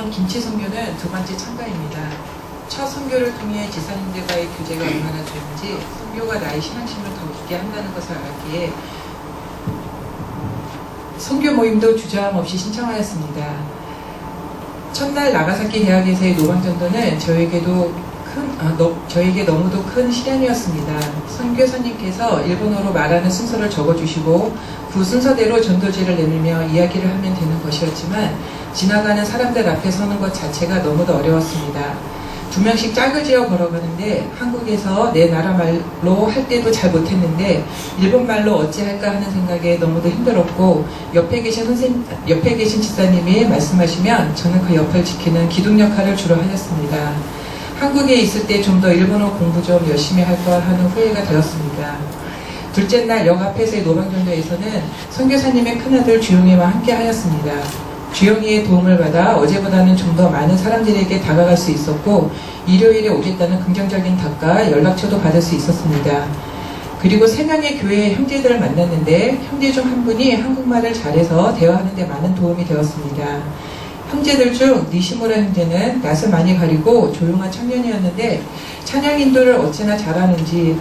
이번 김치 선교는 두 번째 참가입니다. 첫 선교를 통해 지사님들과의 교제가 얼마나 좋은지 선교가 나의 신앙심을 더 깊게 한다는 것을 알았기에 선교 모임도 주저함 없이 신청하였습니다. 첫날 나가사키 대학에서의 노방전도는 저에게 너무도 큰 시련이었습니다. 선교사님께서 일본어로 말하는 순서를 적어주시고 그 순서대로 전도지를 내밀며 이야기를 하면 되는 것이었지만 지나가는 사람들 앞에 서는 것 자체가 너무도 어려웠습니다. 2명씩 짝을 지어 걸어가는데 한국에서 내 나라 말로 할 때도 잘 못했는데 일본 말로 어찌할까 하는 생각에 너무도 힘들었고 옆에 계신 집사님이 말씀하시면 저는 그 옆을 지키는 기둥 역할을 주로 하였습니다. 한국에 있을 때 좀 더 일본어 공부 좀 열심히 할 걸 하는 후회가 되었습니다. 둘째 날 역 앞에서의 노방전도에서는 선교사님의 큰아들 주영이와 함께 하였습니다. 주영이의 도움을 받아 어제보다는 좀 더 많은 사람들에게 다가갈 수 있었고 일요일에 오겠다는 긍정적인 답과 연락처도 받을 수 있었습니다. 그리고 3명의 교회의 형제들을 만났는데 형제 중 한 분이 한국말을 잘해서 대화하는 데 많은 도움이 되었습니다. 형제들 중 니시무라 형제는 낯을 많이 가리고 조용한 청년이었는데 찬양 인도를 어찌나 잘하는지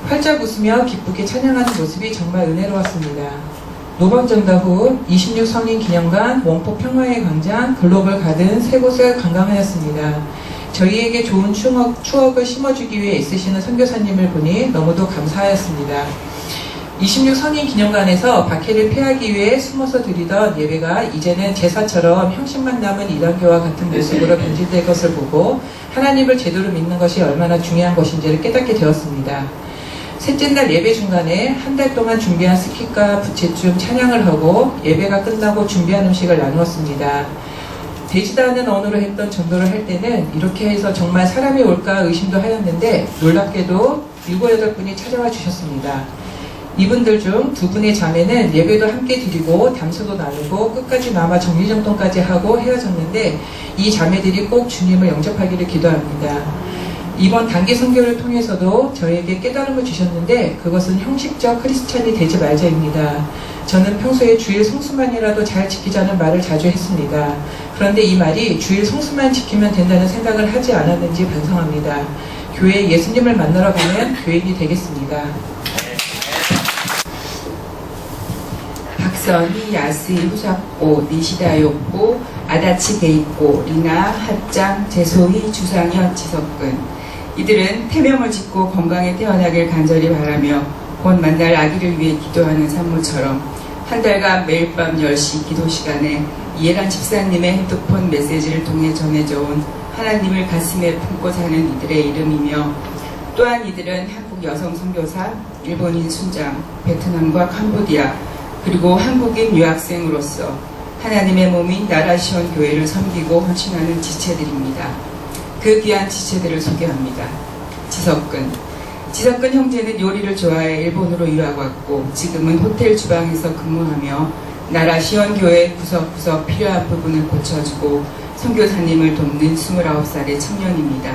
활짝 웃으며 기쁘게 찬양하는 모습이 정말 은혜로웠습니다. 노방전도 후 26성인 기념관, 원포 평화의 광장, 글로벌 가든 3곳을 관광하였습니다. 저희에게 좋은 추억을 심어주기 위해 애쓰시는 선교사님을 보니 너무도 감사하였습니다. 26성인 기념관에서 박해를 피하기 위해 숨어서 드리던 예배가 이제는 제사처럼 형식만 남은 이단교와 같은 모습으로 변질될 것을 보고 하나님을 제대로 믿는 것이 얼마나 중요한 것인지를 깨닫게 되었습니다. 셋째 날 예배 중간에 한 달 동안 준비한 스kit과 부채춤 찬양을 하고 예배가 끝나고 준비한 음식을 나누었습니다. 되지도 않은 언어로 했던 전도를 할 때는 이렇게 해서 정말 사람이 올까 의심도 하였는데 놀랍게도 7, 8분이 찾아와 주셨습니다. 이분들 중 2분의 자매는 예배도 함께 드리고 담소도 나누고 끝까지 남아 정리정돈까지 하고 헤어졌는데 이 자매들이 꼭 주님을 영접하기를 기도합니다. 이번 단기 선교를 통해서도 저에게 깨달음을 주셨는데 그것은 형식적 크리스찬이 되지 말자입니다. 저는 평소에 주일 성수만이라도 잘 지키자는 말을 자주 했습니다. 그런데 이 말이 주일 성수만 지키면 된다는 생각을 하지 않았는지 반성합니다. 교회에 예수님을 만나러 가는 교인이 되겠습니다. 박선희, 야스이, 후사코, 니시다요코, 아다치 게이코, 리나, 핫짱, 제소희, 주상현, 지석근. 이들은 태명을 짓고 건강에 태어나길 간절히 바라며 곧 만날 아기를 위해 기도하는 산모처럼 한 달간 매일 밤 10시 기도 시간에 이해란 집사님의 핸드폰 메시지를 통해 전해져 온 하나님을 가슴에 품고 사는 이들의 이름이며 또한 이들은 한국 여성 선교사, 일본인 순장, 베트남과 캄보디아 그리고 한국인 유학생으로서 하나님의 몸인 나라시온 교회를 섬기고 헌신하는 지체들입니다. 그 귀한 지체들을 소개합니다. 지석근 형제는 요리를 좋아해 일본으로 유학 왔고 지금은 호텔 주방에서 근무하며 나라 시원교회 구석구석 필요한 부분을 고쳐주고 선교사님을 돕는 29살의 청년입니다.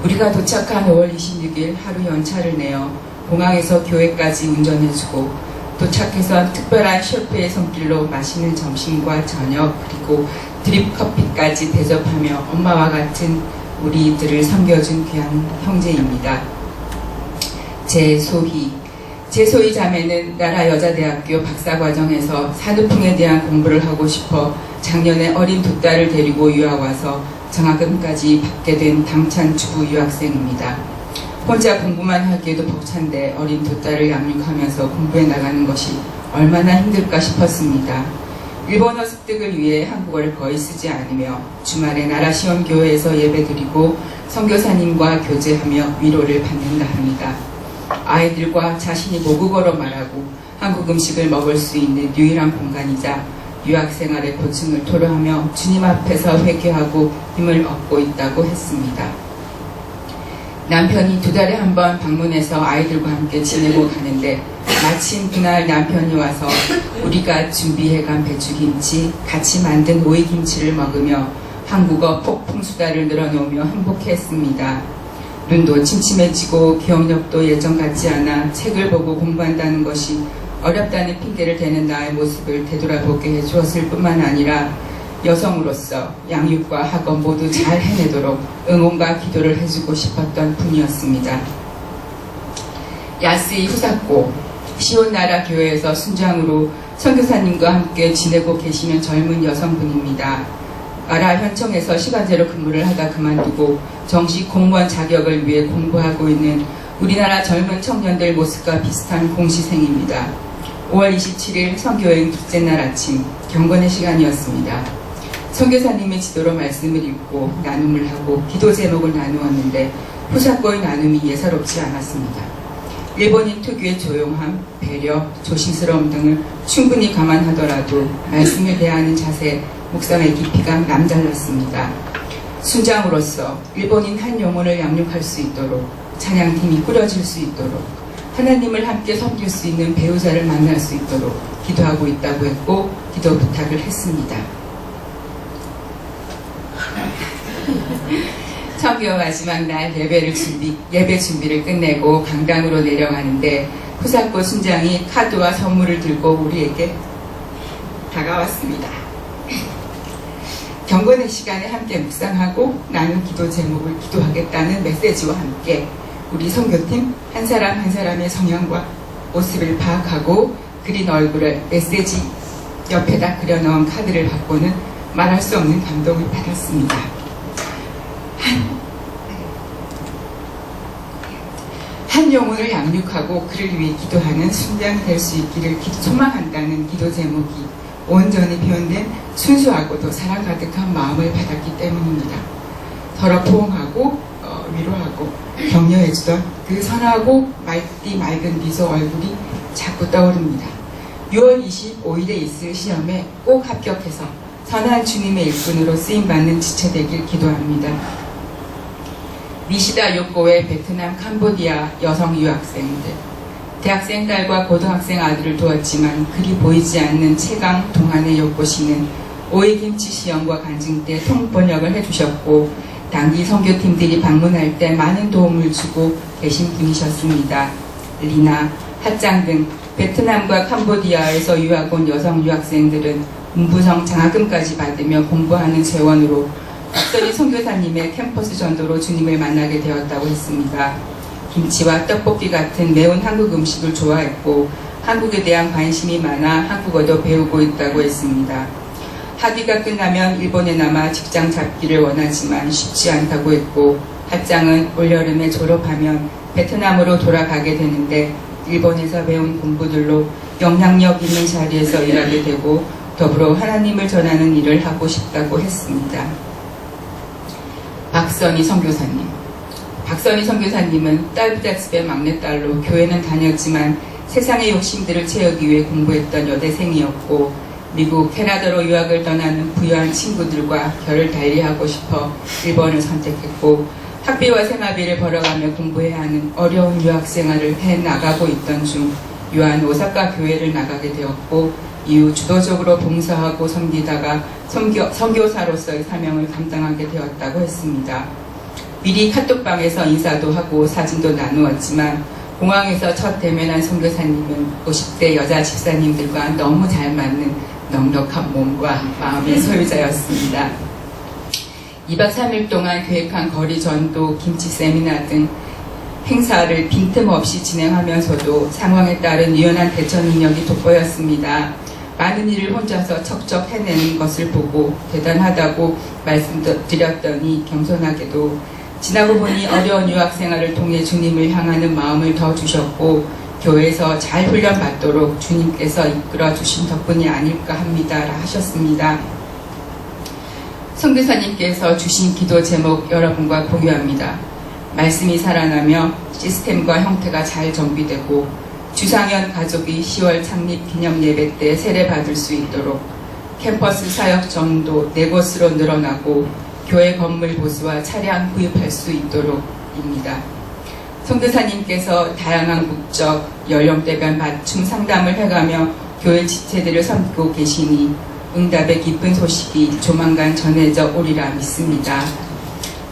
우리가 도착한 5월 26일 하루 연차를 내어 공항에서 교회까지 운전해주고 도착해서 특별한 셰프의 손길로 맛있는 점심과 저녁 그리고 드립 커피까지 대접하며 엄마와 같은 우리들을 섬겨준 귀한 형제입니다. 제소희 자매는 나라여자대학교 박사과정에서 산후풍에 대한 공부를 하고 싶어 작년에 어린 두 딸을 데리고 유학 와서 장학금까지 받게 된 당찬 주부 유학생입니다. 혼자 공부만 하기에도 벅찬데 어린 두 딸을 양육하면서 공부해 나가는 것이 얼마나 힘들까 싶었습니다. 일본어 습득을 위해 한국어를 거의 쓰지 않으며 주말에 나라시온 교회에서 예배드리고 선교사님과 교제하며 위로를 받는다 합니다. 아이들과 자신이 모국어로 말하고 한국 음식을 먹을 수 있는 유일한 공간이자 유학생활의 고충을 토로하며 주님 앞에서 회개하고 힘을 얻고 있다고 했습니다. 남편이 2달에 한 번 방문해서 아이들과 함께 지내고 가는데 마침 그날 남편이 와서 우리가 준비해간 배추김치, 같이 만든 오이김치를 먹으며 한국어 폭풍수다를 늘어놓으며 행복해했습니다. 눈도 침침해지고 기억력도 예전 같지 않아 책을 보고 공부한다는 것이 어렵다는 핑계를 대는 나의 모습을 되돌아보게 해주었을 뿐만 아니라 여성으로서 양육과 학업 모두 잘 해내도록 응원과 기도를 해주고 싶었던 분이었습니다. 야스이 후사코 시온나라 교회에서 순장으로 선교사님과 함께 지내고 계시는 젊은 여성분입니다. 나라 현청에서 시간제로 근무를 하다 그만두고 정식 공무원 자격을 위해 공부하고 있는 우리나라 젊은 청년들 모습과 비슷한 공시생입니다. 5월 27일 선교여행 둘째 날 아침 경건의 시간이었습니다. 선교사님의 지도로 말씀을 읽고 나눔을 하고 기도 제목을 나누었는데 후사코의 나눔이 예사롭지 않았습니다. 일본인 특유의 조용함, 배려, 조심스러움 등을 충분히 감안하더라도 말씀을 대하는 자세, 묵상의 깊이가 남달랐습니다. 순장으로서 일본인 한 영혼을 양육할 수 있도록 찬양팀이 꾸려질 수 있도록 하나님을 함께 섬길 수 있는 배우자를 만날 수 있도록 기도하고 있다고 했고 기도 부탁을 했습니다. 선교 마지막 날 예배 준비를 끝내고 강당으로 내려가는데 후사코 순장이 카드와 선물을 들고 우리에게 다가왔습니다. 경건의 시간에 함께 묵상하고 나눈 기도 제목을 기도하겠다는 메시지와 함께 우리 선교팀 한 사람 한 사람의 성향과 모습을 파악하고 그린 얼굴을 메시지 옆에다 그려넣은 카드를 받고는 말할 수 없는 감동을 받았습니다. 한 영혼을 양육하고 그를 위해 기도하는 순장이 될 수 있기를 소망한다는 기도 제목이 온전히 표현된 순수하고도 사랑 가득한 마음을 받았기 때문입니다. 서로 포옹하고 위로하고 격려해주던 그 선하고 맑은 미소 얼굴이 자꾸 떠오릅니다. 6월 25일에 있을 시험에 꼭 합격해서 선한 주님의 일꾼으로 쓰임받는 지체되길 기도합니다. 니시다 요코의 베트남 캄보디아 여성 유학생들, 대학생 딸과 고등학생 아들을 두었지만 그리 보이지 않는 최강 동안의 요코 씨는 오이김치 시험과 간증 때 통번역을 해주셨고 단기 선교팀들이 방문할 때 많은 도움을 주고 계신 분이셨습니다. 리나, 핫짱 등 베트남과 캄보디아에서 유학 온 여성 유학생들은 문부성 장학금까지 받으며 공부하는 재원으로 박선희 선교사님의 캠퍼스 전도로 주님을 만나게 되었다고 했습니다. 김치와 떡볶이 같은 매운 한국 음식을 좋아했고 한국에 대한 관심이 많아 한국어도 배우고 있다고 했습니다. 학위가 끝나면 일본에 남아 직장 잡기를 원하지만 쉽지 않다고 했고 핫짱은 올여름에 졸업하면 베트남으로 돌아가게 되는데 일본에서 배운 공부들로 영향력 있는 자리에서 일하게 되고 더불어 하나님을 전하는 일을 하고 싶다고 했습니다. 박선희 선교사님. 박선희 선교사님은 딸부잣집의 막내딸로 교회는 다녔지만 세상의 욕심들을 채우기 위해 공부했던 여대생이었고 미국 캐나다로 유학을 떠나는 부유한 친구들과 결을 달리하고 싶어 일본을 선택했고 학비와 생활비를 벌어가며 공부해야 하는 어려운 유학 생활을 해나가고 있던 중 유한 오사카 교회를 나가게 되었고 이후 주도적으로 봉사하고 섬기다가 선교사로서의 사명을 감당하게 되었다고 했습니다. 미리 카톡방에서 인사도 하고 사진도 나누었지만 공항에서 첫 대면한 선교사님은 50대 여자 집사님들과 너무 잘 맞는 넉넉한 몸과 마음의 소유자였습니다. 2박 3일 동안 계획한 거리 전도, 김치 세미나 등 행사를 빈틈없이 진행하면서도 상황에 따른 유연한 대처 능력이 돋보였습니다. 많은 일을 혼자서 척척 해내는 것을 보고 대단하다고 말씀드렸더니 겸손하게도 지나고 보니 어려운 유학생활을 통해 주님을 향하는 마음을 더 주셨고 교회에서 잘 훈련받도록 주님께서 이끌어 주신 덕분이 아닐까 합니다. 하셨습니다. 선교사님께서 주신 기도 제목 여러분과 공유합니다. 말씀이 살아나며 시스템과 형태가 잘 정비되고 주상현 가족이 10월 창립 기념 예배 때 세례받을 수 있도록 캠퍼스 사역 정도 4곳으로 늘어나고 교회 건물 보수와 차량 구입할 수 있도록입니다. 선교사님께서 다양한 국적, 연령대별 맞춤 상담을 해가며 교회 지체들을 섬기고 계시니 응답의 기쁜 소식이 조만간 전해져 오리라 믿습니다.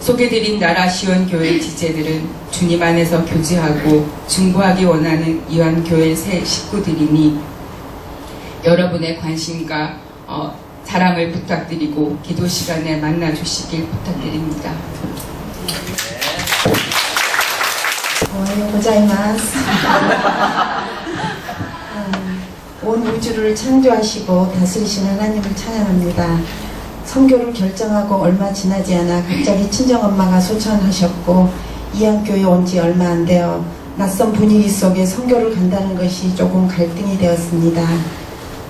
소개드린 나라 시온 교회 지체들은 주님 안에서 교제하고 중보하기 원하는 이완교회 새 식구들이니 여러분의 관심과 사랑을 부탁드리고 기도 시간에 만나주시길 부탁드립니다. おはようございます。온 우주를 창조하시고 다스리신 하나님을 찬양합니다. 선교를 결정하고 얼마 지나지 않아 갑자기 친정엄마가 소천하셨고 이안교에 온 지 얼마 안 되어 낯선 분위기 속에 선교를 간다는 것이 조금 갈등이 되었습니다.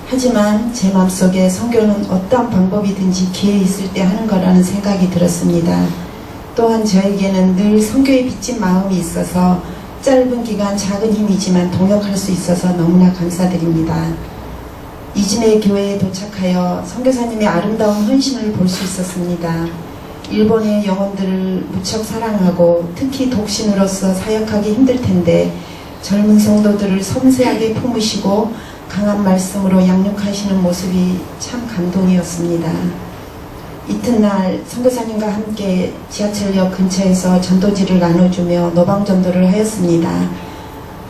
하지만 제 마음속에 선교는 어떠한 방법이든지 기회 있을 때 하는 거라는 생각이 들었습니다. 또한 저에게는 늘 선교에 빚진 마음이 있어서 짧은 기간 작은 힘이지만 동역할 수 있어서 너무나 감사드립니다. 이진의 교회에 도착하여 선교사님의 아름다운 헌신을 볼 수 있었습니다. 일본의 영혼들을 무척 사랑하고 특히 독신으로서 사역하기 힘들 텐데 젊은 성도들을 섬세하게 품으시고 강한 말씀으로 양육하시는 모습이 참 감동이었습니다. 이튿날 선교사님과 함께 지하철역 근처에서 전도지를 나눠주며 노방전도를 하였습니다.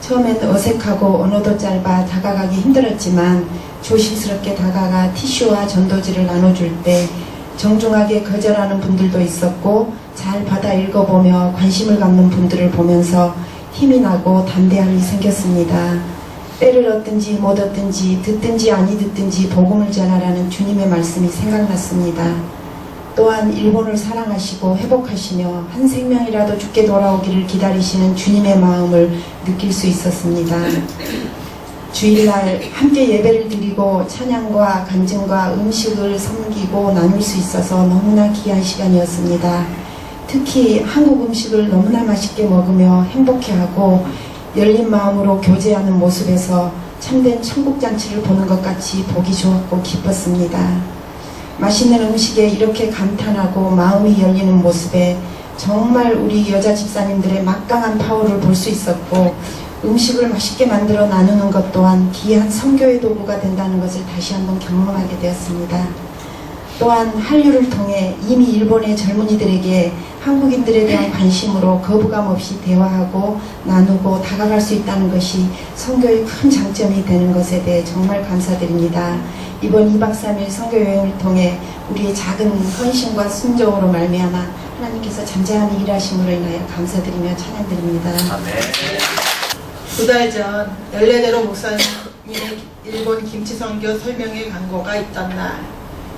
처음엔 어색하고 언어도 짧아 다가가기 힘들었지만 조심스럽게 다가가 티슈와 전도지를 나눠줄 때 정중하게 거절하는 분들도 있었고 잘 받아 읽어보며 관심을 갖는 분들을 보면서 힘이 나고 담대함이 생겼습니다. 때를 얻든지 못 얻든지 듣든지 아니 듣든지 복음을 전하라는 주님의 말씀이 생각났습니다. 또한 일본을 사랑하시고 회복하시며 한 생명이라도 죽게 돌아오기를 기다리시는 주님의 마음을 느낄 수 있었습니다. 주일날 함께 예배를 드리고 찬양과 간증과 음식을 섬기고 나눌 수 있어서 너무나 귀한 시간이었습니다. 특히 한국 음식을 너무나 맛있게 먹으며 행복해하고 열린 마음으로 교제하는 모습에서 참된 천국잔치를 보는 것 같이 보기 좋았고 기뻤습니다. 맛있는 음식에 이렇게 감탄하고 마음이 열리는 모습에 정말 우리 여자 집사님들의 막강한 파워를 볼 수 있었고 음식을 맛있게 만들어 나누는 것 또한 귀한 선교의 도구가 된다는 것을 다시 한번 경험하게 되었습니다. 또한 한류를 통해 이미 일본의 젊은이들에게 한국인들에 대한 관심으로 거부감 없이 대화하고 나누고 다가갈 수 있다는 것이 선교의 큰 장점이 되는 것에 대해 정말 감사드립니다. 이번 2박 3일 선교 여행을 통해 우리의 작은 헌신과 순종으로 말미암아 하나님께서 잠잠히 일하심으로 인하여 감사드리며 찬양드립니다. 두 달 전 연례대로 목사님의 일본 김치 선교 설명회 광고가 있던 날,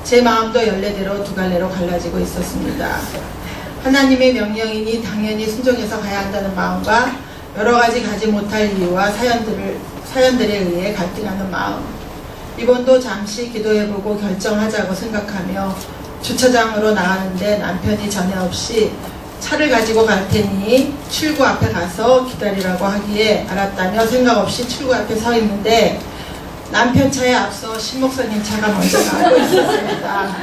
제 마음도 연례대로 두 갈래로 갈라지고 있었습니다. 하나님의 명령이니 당연히 순종해서 가야 한다는 마음과 여러 가지 가지 못할 이유와 사연들에 의해 갈등하는 마음. 이번도 잠시 기도해보고 결정하자고 생각하며 주차장으로 나가는데 남편이 전에 없이 차를 가지고 갈 테니 출구 앞에 가서 기다리라고 하기에 알았다며 생각 없이 출구 앞에 서 있는데 남편 차에 앞서 신 목사님 차가 먼저 나오고 있었습니다.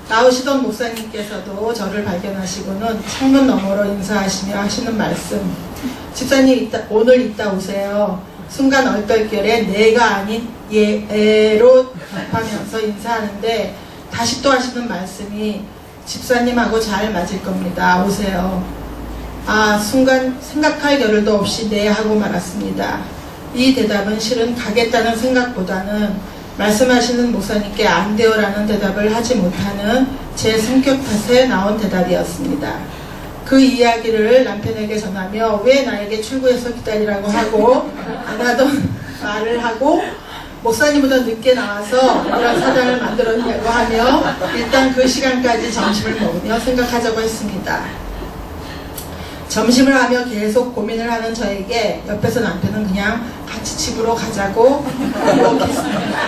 나오시던 목사님께서도 저를 발견하시고는 창문 너머로 인사하시며 하시는 말씀, 집사님 오늘 이따 오세요. 순간 얼떨결에 내가 아닌 예로 답하면서 인사하는데 다시 또 하시는 말씀이 집사님하고 잘 맞을 겁니다. 오세요. 순간 생각할 겨를도 없이 네 하고 말았습니다. 이 대답은 실은 가겠다는 생각보다는 말씀하시는 목사님께 안 돼요라는 대답을 하지 못하는 제 성격 탓에 나온 대답이었습니다. 그 이야기를 남편에게 전하며 왜 나에게 출구에서 기다리라고 하고 안 하던 말을 하고 목사님보다 늦게 나와서 이런 사장을 만들었냐고 하며 일단 그 시간까지 점심을 먹으며 생각하자고 했습니다. 점심을 하며 계속 고민을 하는 저에게 옆에서 남편은 그냥 같이 집으로 가자고 유혹했습니다.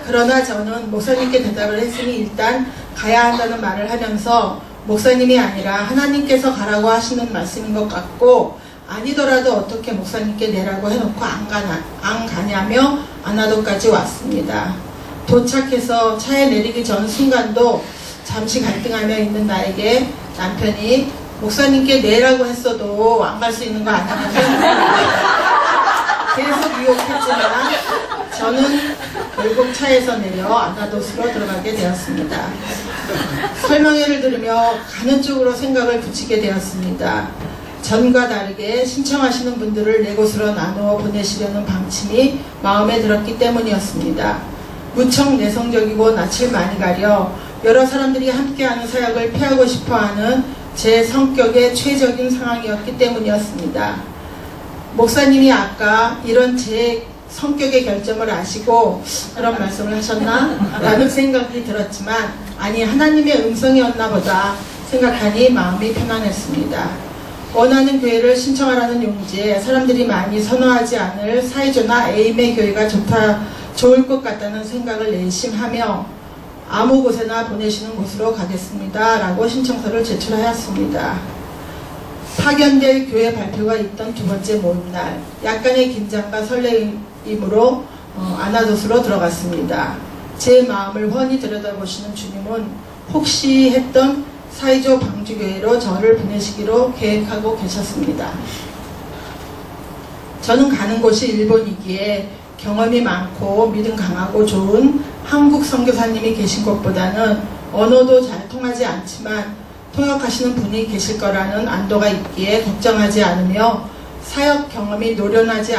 그러나 저는 목사님께 대답을 했으니 일단 가야 한다는 말을 하면서 목사님이 아니라 하나님께서 가라고 하시는 말씀인 것 같고 아니더라도 어떻게 목사님께 내라고 해놓고 안 가냐며 안하도까지 왔습니다. 도착해서 차에 내리기 전 순간도 잠시 갈등하며 있는 나에게 남편이 목사님께 내라고 했어도 안 갈 수 있는 거 아니냐면서 계속 유혹했지만 저는 결국 차에서 내려 안하도스로 들어가게 되었습니다. 설명회를 들으며 가는 쪽으로 생각을 붙이게 되었습니다. 전과 다르게 신청하시는 분들을 네 곳으로 나누어 보내시려는 방침이 마음에 들었기 때문이었습니다. 무척 내성적이고 낯을 많이 가려 여러 사람들이 함께하는 사역을 피하고 싶어하는 제 성격의 최적인 상황이었기 때문이었습니다. 목사님이 아까 이런 제 성격의 결점을 아시고 그런 말씀을 하셨나? 라는 생각이 들었지만 아니 하나님의 음성이었나 보다 생각하니 마음이 편안했습니다. 원하는 교회를 신청하라는 용지에 사람들이 많이 선호하지 않을 사이조나 에임의 교회가 좋을 것 같다는 생각을 내심하며 아무 곳에나 보내시는 곳으로 가겠습니다. 라고 신청서를 제출하였습니다. 파견될 교회 발표가 있던 두 번째 모임날 약간의 긴장과 설레임으로 아나도스로 들어갔습니다. 제 마음을 훤히 들여다보시는 주님은 혹시 했던 사이조 방주교회로 저를 보내시기로 계획하고 계셨습니다. 저는 가는 곳이 일본이기에 경험이 많고 믿음 강하고 좋은 한국 선교사님이 계신 것보다는 언어도 잘 통하지 않지만 통역하시는 분이 계실 거라는 안도가 있기에 걱정하지 않으며 사역 경험이 노련하지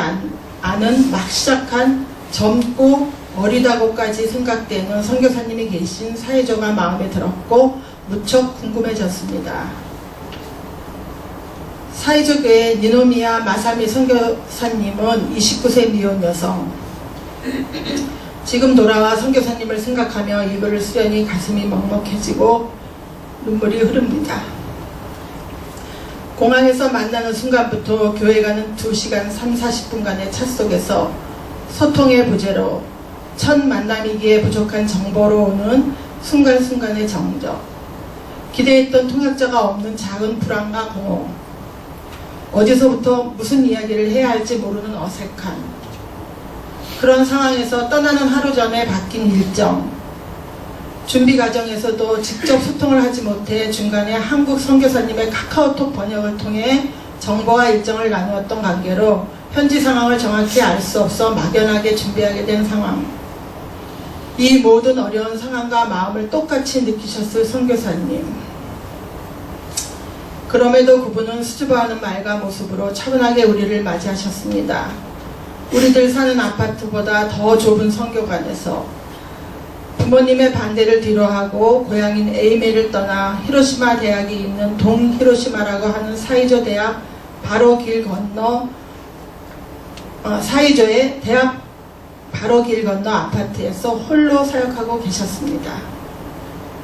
않은 막 시작한 젊고 어리다고까지 생각되는 선교사님이 계신 사회조가 마음에 들었고 무척 궁금해졌습니다. 사회조교회 니노미야 마사미 선교사님은 29세 미혼 여성. 지금 돌아와 선교사님을 생각하며 이 글을 쓰려니 가슴이 먹먹해지고 눈물이 흐릅니다. 공항에서 만나는 순간부터 교회 가는 2시간 30-40분간의 차 속에서 소통의 부재로 첫 만남이기에 부족한 정보로 오는 순간순간의 정적, 기대했던 통역자가 없는 작은 불안과 공허, 어디서부터 무슨 이야기를 해야 할지 모르는 어색함, 그런 상황에서 떠나는 하루 전에 바뀐 일정, 준비 과정에서도 직접 소통을 하지 못해 중간에 한국 선교사님의 카카오톡 번역을 통해 정보와 일정을 나누었던 관계로 현지 상황을 정확히 알 수 없어 막연하게 준비하게 된 상황. 이 모든 어려운 상황과 마음을 똑같이 느끼셨을 선교사님. 그럼에도 그분은 수줍어하는 말과 모습으로 차분하게 우리를 맞이하셨습니다. 우리들 사는 아파트보다 더 좁은 선교관에서 부모님의 반대를 뒤로하고 고향인 에이메를 떠나 히로시마 대학이 있는 동히로시마라고 하는 사이조 대학 바로 길 건너 사이조의 대학 바로 길 건너 아파트에서 홀로 사역하고 계셨습니다.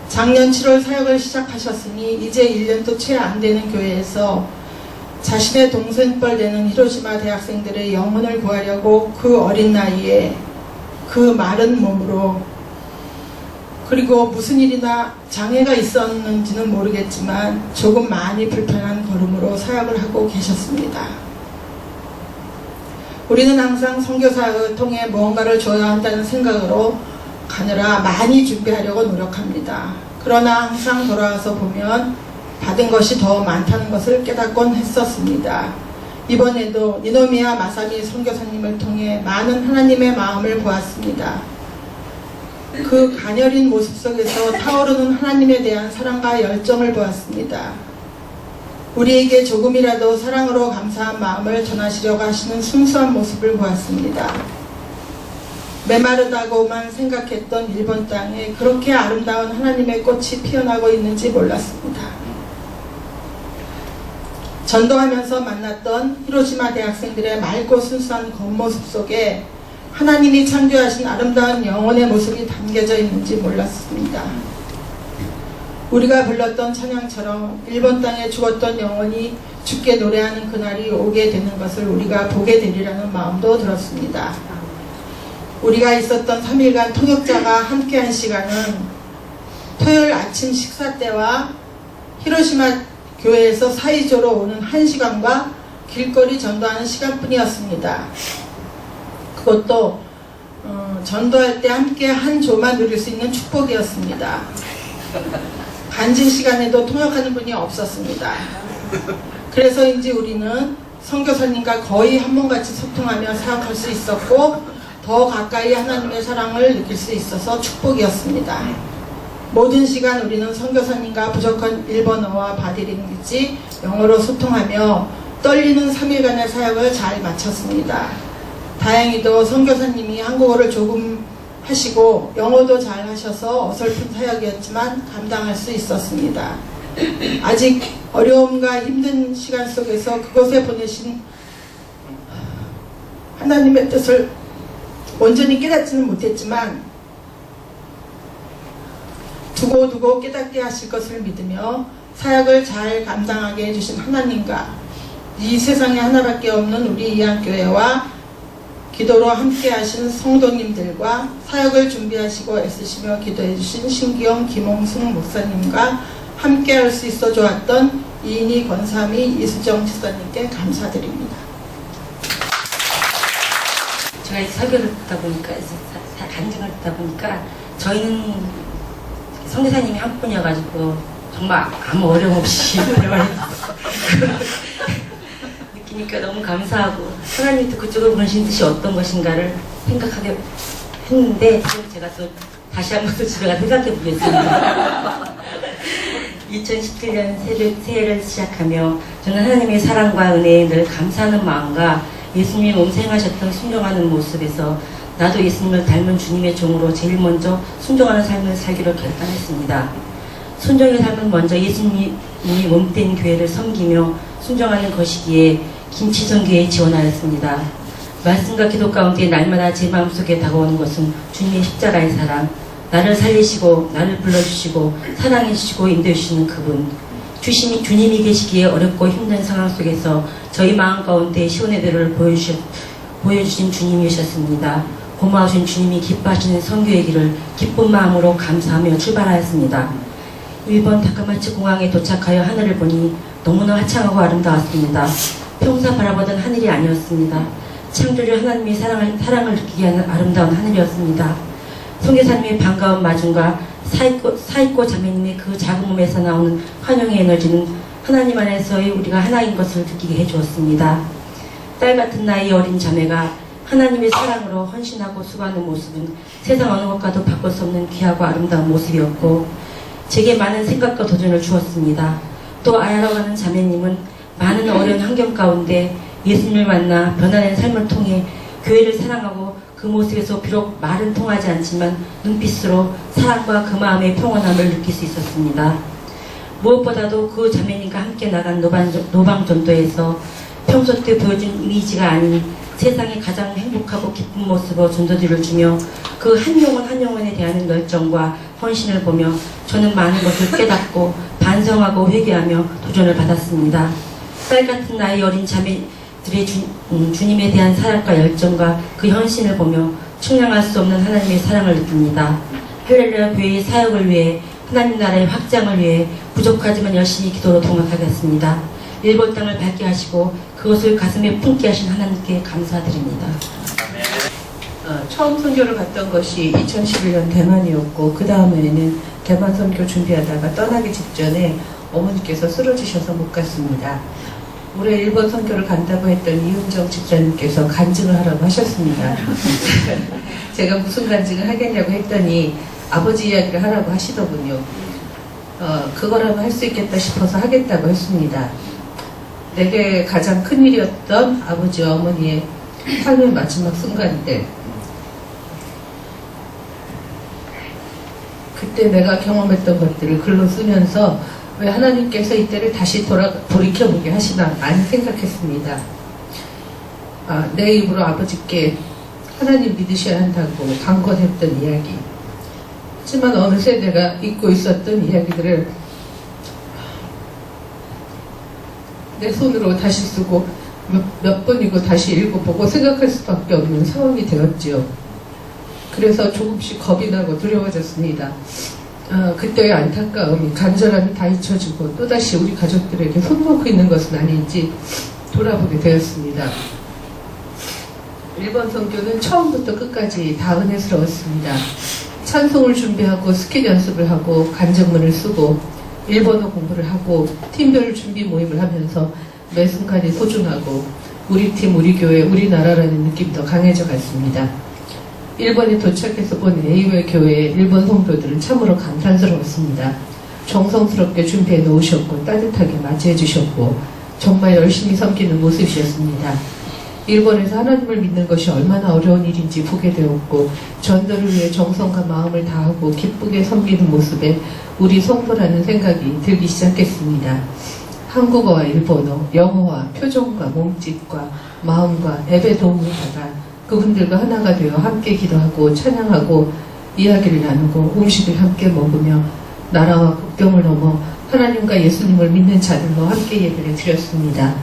작년 7월 사역을 시작하셨으니 이제 1년도 채 안 되는 교회에서 자신의 동생뻘 되는 히로시마 대학생들의 영혼을 구하려고 그 어린 나이에 그 마른 몸으로 그리고 무슨 일이나 장애가 있었는지는 모르겠지만 조금 많이 불편한 걸음으로 사역을 하고 계셨습니다. 우리는 항상 선교사역을 통해 무언가를 줘야 한다는 생각으로 가느라 많이 준비하려고 노력합니다. 그러나 항상 돌아와서 보면 받은 것이 더 많다는 것을 깨닫곤 했었습니다. 이번에도 니노미야 마사미 선교사님을 통해 많은 하나님의 마음을 보았습니다. 그 가녀린 모습 속에서 타오르는 하나님에 대한 사랑과 열정을 보았습니다. 우리에게 조금이라도 사랑으로 감사한 마음을 전하시려고 하시는 순수한 모습을 보았습니다. 메마르다고만 생각했던 일본 땅에 그렇게 아름다운 하나님의 꽃이 피어나고 있는지 몰랐습니다. 전도하면서 만났던 히로시마 대학생들의 맑고 순수한 겉모습 속에 하나님이 창조하신 아름다운 영혼의 모습이 담겨져 있는지 몰랐습니다. 우리가 불렀던 찬양처럼 일본 땅에 죽었던 영혼이 죽게 노래하는 그날이 오게 되는 것을 우리가 보게 되리라는 마음도 들었습니다. 우리가 있었던 3일간 통역자가 함께한 시간은 토요일 아침 식사 때와 히로시마 교회에서 사이조로 오는 1시간과 길거리 전도하는 시간뿐이었습니다. 그것도 전도할 때 함께 한 조만 누릴 수 있는 축복이었습니다. 간증 시간에도 통역하는 분이 없었습니다. 그래서인지 우리는 선교사님과 거의 한 몸같이 소통하며 사역할 수 있었고 더 가까이 하나님의 사랑을 느낄 수 있어서 축복이었습니다. 모든 시간 우리는 선교사님과 부족한 일본어와 바디랭귀지, 영어로 소통하며 떨리는 3일간의 사역을 잘 마쳤습니다. 다행히도 선교사님이 한국어를 조금 하시고 영어도 잘 하셔서 어설픈 사역이었지만 감당할 수 있었습니다. 아직 어려움과 힘든 시간 속에서 그곳에 보내신 하나님의 뜻을 온전히 깨닫지는 못했지만 두고두고 깨닫게 하실 것을 믿으며 사역을 잘 감당하게 해주신 하나님과 이 세상에 하나밖에 없는 우리 이한교회와 기도로 함께 하신 성도님들과 사역을 준비하시고 애쓰시며 기도해 주신 신기영 김홍승 목사님과 함께 할 수 있어 좋았던 이인희 권삼희 이수정 지사님께 감사드립니다. 제가 설교를 듣다 보니까, 간증을 듣다 보니까, 저희는 성대사님이 한 분이어가지고, 정말 아무 어려움 없이 느끼니까 너무 감사하고, 하나님이 또 그쪽을 보내신 뜻이 어떤 것인가를 생각하게 했는데, 지금 제가 또 다시 한 번 또 집에 가서 생각해 보겠습니다. 2017년 새해를 시작하며 저는 하나님의 사랑과 은혜에 늘 감사하는 마음과 예수님이 몸생하셨던 순종하는 모습에서 나도 예수님을 닮은 주님의 종으로 제일 먼저 순종하는 삶을 살기로 결단했습니다. 순종의 삶은 먼저 예수님이 몸된 교회를 섬기며 순종하는 것이기에 김치선교에 지원하였습니다. 말씀과 기도 가운데 날마다 제 마음속에 다가오는 것은 주님의 십자가의 사랑, 나를 살리시고 나를 불러주시고 사랑해 주시고 인도해 주시는 그분, 주님이 계시기에 어렵고 힘든 상황 속에서 저희 마음 가운데 시온의 대로를 보여주신 주님이셨습니다. 고마우신 주님이 기뻐하시는 선교의 길을 기쁜 마음으로 감사하며 출발하였습니다. 일본 다카마치 공항에 도착하여 하늘을 보니 너무나 화창하고 아름다웠습니다. 평소 바라보던 하늘이 아니었습니다. 창조주 하나님의 사랑을 느끼게 하는 아름다운 하늘이었습니다. 선교사님의 반가운 마중과 사익고 자매님의 그 작은 몸에서 나오는 환영의 에너지는 하나님 안에서의 우리가 하나인 것을 느끼게 해주었습니다. 딸 같은 나이 어린 자매가 하나님의 사랑으로 헌신하고 수고하는 모습은 세상 어느 것과도 바꿀 수 없는 귀하고 아름다운 모습이었고 제게 많은 생각과 도전을 주었습니다. 또 알아가는 자매님은 많은 어려운 환경 가운데 예수님을 만나 변화된 삶을 통해 교회를 사랑하고 그 모습에서 비록 말은 통하지 않지만 눈빛으로 사랑과 그 마음의 평온함을 느낄 수 있었습니다. 무엇보다도 그 자매님과 함께 나간 노방전도에서 평소 때 보여준 이미지가 아닌 세상에 가장 행복하고 기쁜 모습으로 전도지를 주며 그 한 영혼에 대한 열정과 헌신을 보며 저는 많은 것을 깨닫고 반성하고 회개하며 도전을 받았습니다. 딸 같은 나이 어린 자매들의 주님에 대한 사랑과 열정과 그 헌신을 보며 측량할 수 없는 하나님의 사랑을 느낍니다. 할렐루야 교회의 사역을 위해 하나님 나라의 확장을 위해 부족하지만 열심히 기도로 동역하겠습니다. 일본 땅을 밝게 하시고 그것을 가슴에 품게 하신 하나님께 감사드립니다. 처음 선교를 갔던 것이 2011년 대만이었고 그 다음에는 대만 선교 준비하다가 떠나기 직전에 어머니께서 쓰러지셔서 못 갔습니다. 올해 일본 선교를 간다고 했던 이은정 집사님께서 간증을 하라고 하셨습니다. 제가 무슨 간증을 하겠냐고 했더니 아버지 이야기를 하라고 하시더군요. 그거라면 할 수 있겠다 싶어서 하겠다고 했습니다. 내게 가장 큰 일이었던 아버지와 어머니의 삶의 마지막 순간들, 그때 내가 경험했던 것들을 글로 쓰면서 왜 하나님께서 이때를 다시 돌이켜보게 하시나 많이 생각했습니다. 내 입으로 아버지께 하나님 믿으셔야 한다고 강권했던 이야기, 하지만 어느새 내가 잊고 있었던 이야기들을 내 손으로 다시 쓰고 몇 번이고 다시 읽어보고 생각할 수밖에 없는 상황이 되었지요. 그래서 조금씩 겁이 나고 두려워졌습니다. 그때의 안타까움이 간절함이 다 잊혀지고 또다시 우리 가족들에게 손놓고 있는 것은 아닌지 돌아보게 되었습니다. 일본 선교는 처음부터 끝까지 다 은혜스러웠습니다. 찬송을 준비하고 스킬 연습을 하고 간증문을 쓰고 일본어 공부를 하고 팀별 준비 모임을 하면서 매 순간이 소중하고 우리 팀, 우리 교회, 우리나라라는 느낌이 더 강해져 갔습니다. 일본에 도착해서 본 A회 교회의 일본 성도들은 참으로 감탄스러웠습니다. 정성스럽게 준비해 놓으셨고 따뜻하게 맞이해 주셨고 정말 열심히 섬기는 모습이셨습니다. 일본에서 하나님을 믿는 것이 얼마나 어려운 일인지 보게 되었고 전도를 위해 정성과 마음을 다하고 기쁘게 섬기는 모습에 우리 성도라는 생각이 들기 시작했습니다. 한국어와 일본어, 영어와 표정과 몸짓과 마음과 앱의 도움을 받아 그분들과 하나가 되어 함께 기도하고 찬양하고 이야기를 나누고 음식을 함께 먹으며 나라와 국경을 넘어 하나님과 예수님을 믿는 자들로 함께 예배를 드렸습니다.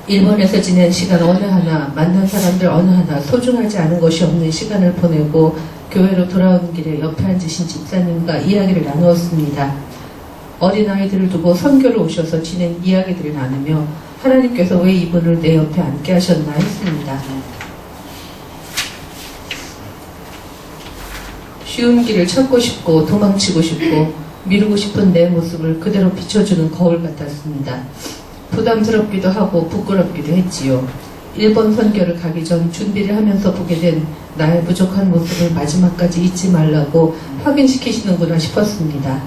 일본에서 지낸 시간 어느 하나, 만난 사람들 어느 하나 소중하지 않은 것이 없는 시간을 보내고 교회로 돌아오는 길에 옆에 앉으신 집사님과 이야기를 나누었습니다. 어린아이들을 두고 선교를 오셔서 지낸 이야기들을 나누며 하나님께서 왜 이분을 내 옆에 앉게 하셨나 했습니다. 쉬운 길을 찾고 싶고 도망치고 싶고 미루고 싶은 내 모습을 그대로 비춰주는 거울 같았습니다. 부담스럽기도 하고 부끄럽기도 했지요. 일본 선교를 가기 전 준비를 하면서 보게 된 나의 부족한 모습을 마지막까지 잊지 말라고 확인시키시는구나 싶었습니다.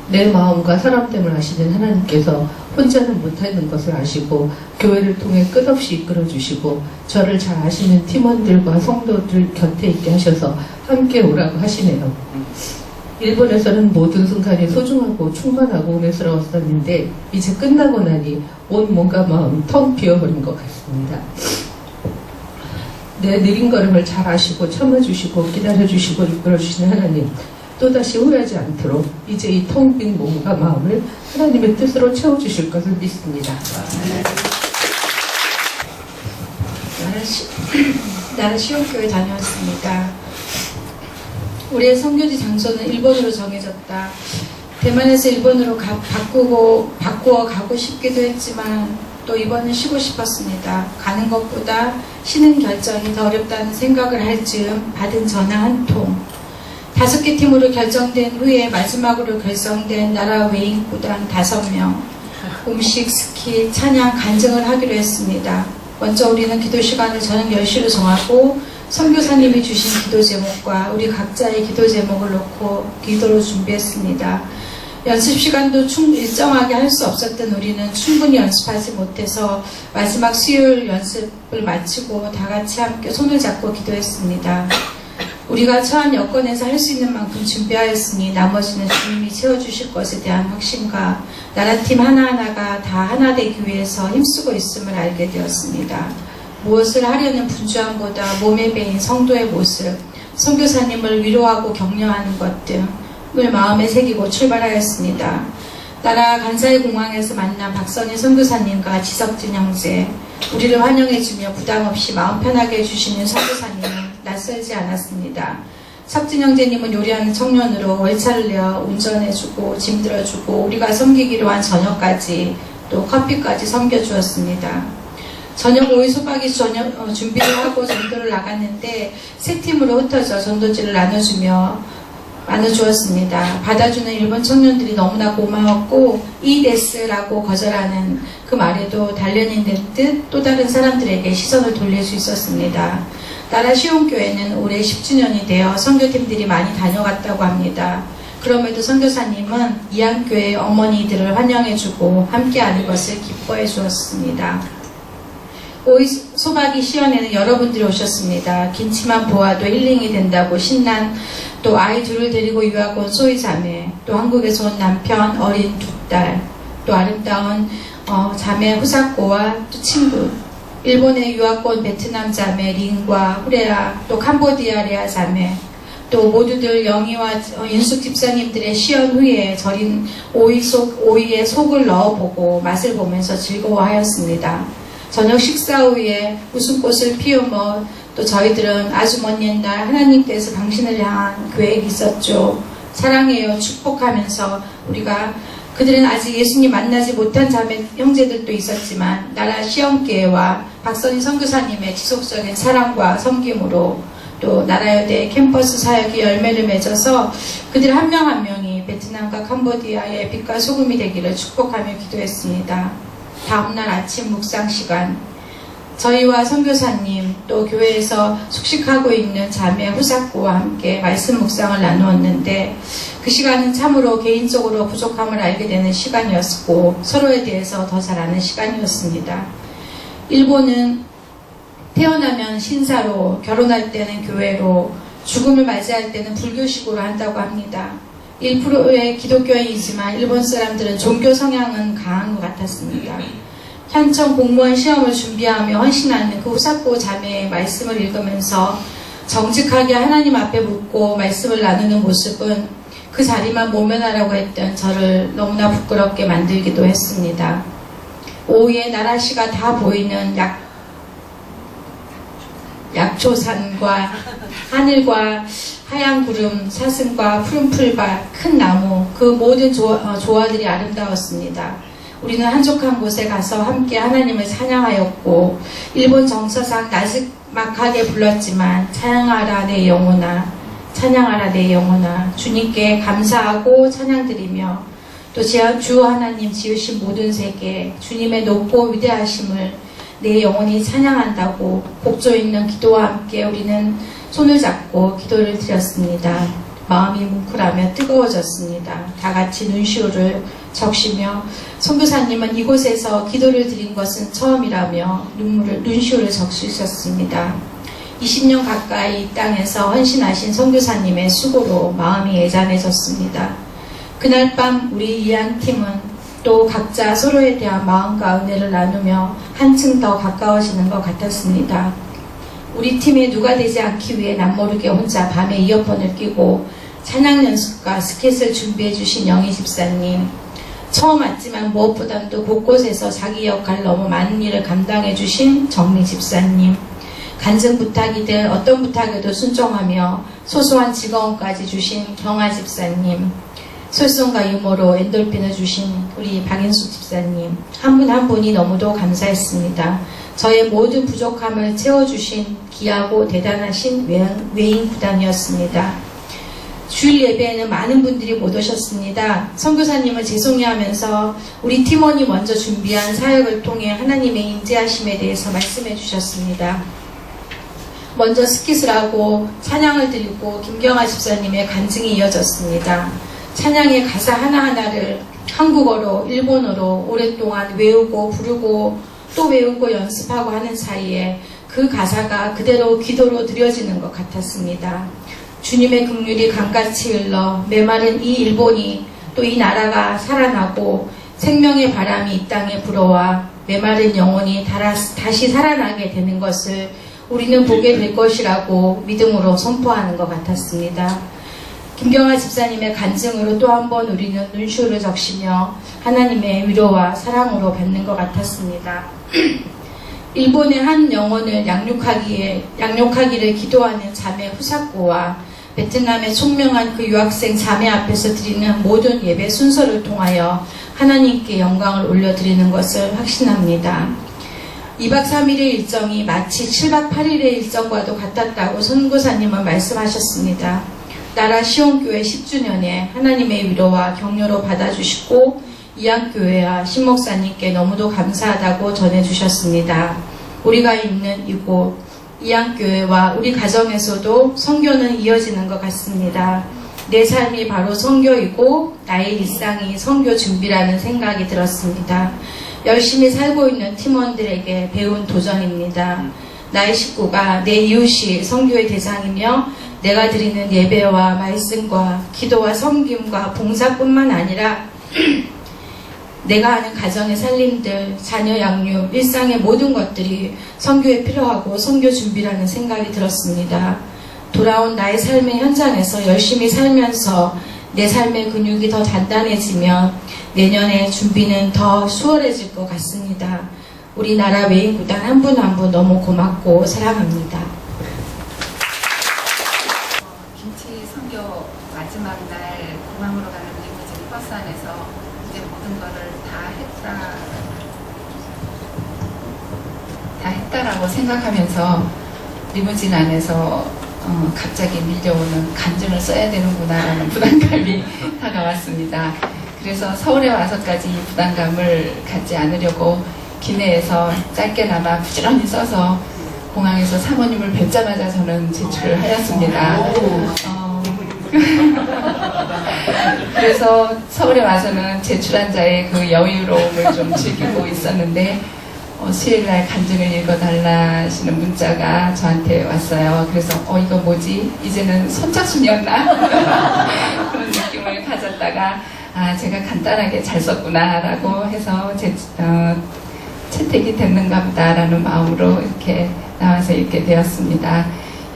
내 마음과 사람됨을 아시는 하나님께서 혼자는 못하는 것을 아시고 교회를 통해 끝없이 이끌어주시고 저를 잘 아시는 팀원들과 성도들 곁에 있게 하셔서 함께 오라고 하시네요. 일본에서는 모든 순간이 소중하고 충만하고 은혜스러웠었는데 이제 끝나고 나니 온 몸과 마음 텅 비어버린 것 같습니다. 내 느린 걸음을 잘 아시고 참아주시고 기다려주시고 이끌어주시는 하나님, 또다시 후회하지 않도록 이제 이 텅 빈 몸과 마음을 하나님의 뜻으로 채워주실 것을 믿습니다. 나는 시온교회 다녀왔습니다. 우리의 선교지 장소는 일본으로 정해졌다. 대만에서 일본으로 바꾸어 가고 싶기도 했지만 또 이번은 쉬고 싶었습니다. 가는 것보다 쉬는 결정이 더 어렵다는 생각을 할 즈음 받은 전화 한 통. 5개 팀으로 결정된 후에 마지막으로 결성된 나라 외인구단 5명. 음식, 스키, 찬양, 간증을 하기로 했습니다. 먼저 우리는 기도 시간을 저녁 10시로 정하고 선교사님이 주신 기도 제목과 우리 각자의 기도 제목을 놓고 기도를 준비했습니다. 연습 시간도 일정하게 할 수 없었던 우리는 충분히 연습하지 못해서 마지막 수요일 연습을 마치고 다 같이 함께 손을 잡고 기도했습니다. 우리가 처한 여건에서 할 수 있는 만큼 준비하였으니 나머지는 주님이 채워주실 것에 대한 확신과 나라팀 하나하나가 다 하나 되기 위해서 힘쓰고 있음을 알게 되었습니다. 무엇을 하려는 분주함보다 몸에 배인 성도의 모습, 선교사님을 위로하고 격려하는 것 등을 마음에 새기고 출발하였습니다. 따라 간사이 공항에서 만난 박선희 선교사님과 지석진 형제, 우리를 환영해주며 부담없이 마음 편하게 해주시는 선교사님은 낯설지 않았습니다. 석진 형제님은 요리하는 청년으로 월차를 내어 운전해주고 짐 들어주고 우리가 섬기기로 한 저녁까지 또 커피까지 섬겨주었습니다. 저녁 오이 소박이 준비를 하고 전도를 나갔는데 세 팀으로 흩어져 전도지를 나눠주었습니다. 받아주는 일본 청년들이 너무나 고마웠고 이데스라고 거절하는 그 말에도 단련인 듯 또 다른 사람들에게 시선을 돌릴 수 있었습니다. 나라 시온교회는 올해 10주년이 되어 선교팀들이 많이 다녀갔다고 합니다. 그럼에도 선교사님은 이안교회 어머니들을 환영해주고 함께하는 것을 기뻐해 주었습니다. 오이 소박이 시연에는 여러분들이 오셨습니다. 김치만 보아도 힐링이 된다고 신난 또 아이 둘을 데리고 유학 온 소희 자매, 또 한국에서 온 남편 어린 2딸, 또 아름다운 자매 후사코와 또 친구, 일본에 유학 온 베트남 자매 린과 후레아, 또 캄보디아 레아 자매, 또 모두들 영희와 윤숙 집사님들의 시연 후에 절인 오이에 속을 넣어보고 맛을 보면서 즐거워하였습니다. 저녁 식사 후에 웃음꽃을 피우며 또 저희들은 아주 먼 옛날 하나님께서 당신을 향한 계획이 있었죠. 사랑해요 축복하면서 우리가 그들은 아직 예수님 만나지 못한 자매 형제들도 있었지만 나라 시험교회와 박선희 선교사님의 지속적인 사랑과 섬김으로 또 나라여대 캠퍼스 사역이 열매를 맺어서 그들 한 명 한 명이 베트남과 캄보디아의 빛과 소금이 되기를 축복하며 기도했습니다. 다음날 아침 묵상 시간 저희와 선교사님 또 교회에서 숙식하고 있는 자매 후사코와 함께 말씀 묵상을 나누었는데 그 시간은 참으로 개인적으로 부족함을 알게 되는 시간이었고 서로에 대해서 더 잘 아는 시간이었습니다. 일본은 태어나면 신사로, 결혼할 때는 교회로, 죽음을 맞이할 때는 불교식으로 한다고 합니다. 1%의 기독교인이지만 일본 사람들은 종교 성향은 강한 것 같았습니다. 현청 공무원 시험을 준비하며 헌신하는 그 후사코 자매의 말씀을 읽으면서 정직하게 하나님 앞에 묻고 말씀을 나누는 모습은 그 자리만 모면하라고 했던 저를 너무나 부끄럽게 만들기도 했습니다. 오후에 나라시가 다 보이는 약초산과 하늘과 하얀 구름, 사슴과 푸른 풀밭, 큰 나무, 그 모든 조화들이 아름다웠습니다. 우리는 한적한 곳에 가서 함께 하나님을 찬양하였고 일본 정서상 나지막하게 불렀지만 찬양하라 내 영혼아, 찬양하라 내 영혼아, 주님께 감사하고 찬양드리며 또 주 하나님 지으신 모든 세계 주님의 높고 위대하심을 내 영혼이 찬양한다고 곡조 있는 기도와 함께 우리는 손을 잡고 기도를 드렸습니다. 마음이 뭉클하며 뜨거워졌습니다. 다 같이 눈시울을 적시며 선교사님은 이곳에서 기도를 드린 것은 처음이라며 눈시울을 적시셨습니다. 20년 가까이 이 땅에서 헌신하신 선교사님의 수고로 마음이 애잔해졌습니다. 그날 밤 우리 이안팀은 또 각자 서로에 대한 마음과 은혜를 나누며 한층 더 가까워지는 것 같았습니다. 우리 팀에 누가 되지 않기 위해 남모르게 혼자 밤에 이어폰을 끼고 찬양 연습과 스케치를 준비해 주신 영희 집사님, 처음 왔지만 무엇보다도 곳곳에서 자기 역할 너무 많은 일을 감당해 주신 정미 집사님, 간증 부탁이든 어떤 부탁에도 순종하며 소소한 즐거움까지 주신 경아 집사님, 솔선과 유머로 엔돌핀을 주신 우리 박인숙 집사님, 한 분 한 분이 너무도 감사했습니다. 저의 모든 부족함을 채워주신 귀하고 대단하신 외인 구단이었습니다. 주일 예배에는 많은 분들이 못 오셨습니다. 선교사님을 죄송해하면서 우리 팀원이 먼저 준비한 사역을 통해 하나님의 인재하심에 대해서 말씀해 주셨습니다. 먼저 스킷을 하고 찬양을 드리고 김경아 집사님의 간증이 이어졌습니다. 찬양의 가사 하나하나를 한국어로 일본어로 오랫동안 외우고 부르고 또 외우고 연습하고 하는 사이에 그 가사가 그대로 기도로 드려지는 것 같았습니다. 주님의 긍휼이 강같이 흘러 메마른 이 일본이 또 이 나라가 살아나고 생명의 바람이 이 땅에 불어와 메마른 영혼이 다시 살아나게 되는 것을 우리는 보게 될 것이라고 믿음으로 선포하는 것 같았습니다. 김경아 집사님의 간증으로 또 한 번 우리는 눈시울을 적시며 하나님의 위로와 사랑으로 뵙는 것 같았습니다. 일본의 한 영혼을 양육하기를 기도하는 자매 후사코와 베트남의 총명한 그 유학생 자매 앞에서 드리는 모든 예배 순서를 통하여 하나님께 영광을 올려드리는 것을 확신합니다. 2박 3일의 일정이 마치 7박 8일의 일정과도 같았다고 선교사님은 말씀하셨습니다. 나라 시온교회 10주년에 하나님의 위로와 격려로 받아주시고 이안교회와 신목사님께 너무도 감사하다고 전해주셨습니다. 우리가 있는 이곳 이안교회와 우리 가정에서도 선교는 이어지는 것 같습니다. 내 삶이 바로 선교이고 나의 일상이 선교 준비라는 생각이 들었습니다. 열심히 살고 있는 팀원들에게 배운 도전입니다. 나의 식구가 내 이웃이 선교의 대상이며 내가 드리는 예배와 말씀과 기도와 섬김과 봉사뿐만 아니라 내가 하는 가정의 살림들, 자녀 양육, 일상의 모든 것들이 선교에 필요하고 선교 준비라는 생각이 들었습니다. 돌아온 나의 삶의 현장에서 열심히 살면서 내 삶의 근육이 더 단단해지면 내년에 준비는 더 수월해질 것 같습니다. 우리나라 외인구단 한 분 한 분 너무 고맙고 사랑합니다. 김치 선교 마지막 날 공항으로 가는 리무진 버스 안에서 이제 모든 거를 다 했다라고 생각하면서 리무진 안에서 갑자기 밀려오는 간증을 써야 되는구나라는 부담감이 다가왔습니다. 그래서 서울에 와서까지 이 부담감을 갖지 않으려고 기내에서 짧게나마 부지런히 써서 공항에서 사모님을 뵙자마자 저는 제출을 하였습니다. 그래서 서울에 와서는 제출한 자의 그 여유로움을 좀 즐기고 있었는데 수요일날 간증을 읽어달라 하시는 문자가 저한테 왔어요. 그래서 이거 뭐지? 이제는 선착순이었나? 그런 느낌을 가졌다가 제가 간단하게 잘 썼구나 라고 해서 채택이 됐는가 보다라는 마음으로 이렇게 나와서 읽게 되었습니다.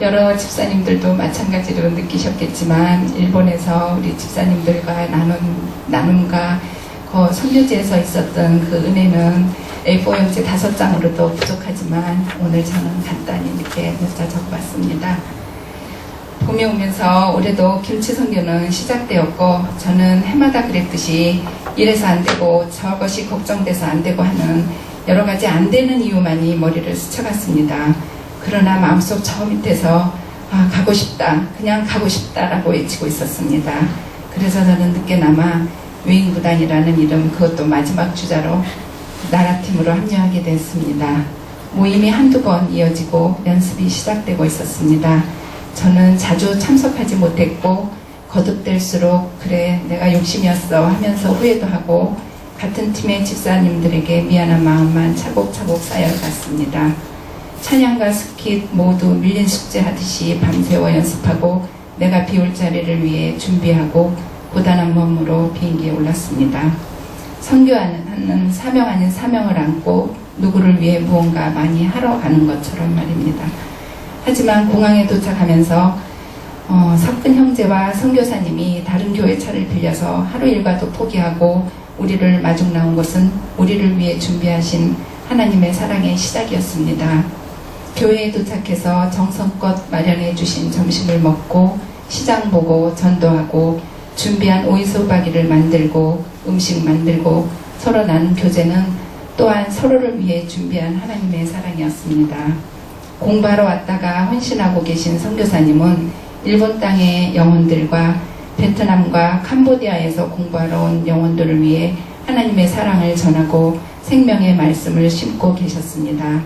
여러 집사님들도 마찬가지로 느끼셨겠지만 일본에서 우리 집사님들과 나눔과 그 선교지에서 있었던 그 은혜는 A4용지 5장으로도 부족하지만 오늘 저는 간단히 이렇게 몇 자 적어봤습니다. 봄이 오면서 올해도 김치 선교는 시작되었고 저는 해마다 그랬듯이 이래서 안 되고 저것이 걱정돼서 안 되고 하는 여러 가지 안 되는 이유만이 머리를 스쳐갔습니다. 그러나 마음속 저 밑에서 가고 싶다, 그냥 가고 싶다라고 외치고 있었습니다. 그래서 저는 늦게나마 외인구단이라는 이름, 그것도 마지막 주자로 나라팀으로 합류하게 됐습니다. 모임이 한두 번 이어지고 연습이 시작되고 있었습니다. 저는 자주 참석하지 못했고 거듭될수록 그래 내가 욕심이었어 하면서 후회도 하고 같은 팀의 집사님들에게 미안한 마음만 차곡차곡 쌓여갔습니다. 찬양과 스킷 모두 밀린 숙제하듯이 밤새워 연습하고 내가 비올 자리를 위해 준비하고 고단한 몸으로 비행기에 올랐습니다. 선교하는 사명 아닌 사명을 안고 누구를 위해 무언가 많이 하러 가는 것처럼 말입니다. 하지만 공항에 도착하면서 석근 형제와 선교사님이 다른 교회 차를 빌려서 하루 일과도 포기하고 우리를 마중 나온 것은 우리를 위해 준비하신 하나님의 사랑의 시작이었습니다. 교회에 도착해서 정성껏 마련해 주신 점심을 먹고 시장 보고 전도하고 준비한 오이소박이를 만들고 음식 만들고 서로 나눈 교제는 또한 서로를 위해 준비한 하나님의 사랑이었습니다. 공부하러 왔다가 헌신하고 계신 선교사님은 일본 땅의 영혼들과 베트남과 캄보디아에서 공부하러 온 영혼들을 위해 하나님의 사랑을 전하고 생명의 말씀을 심고 계셨습니다.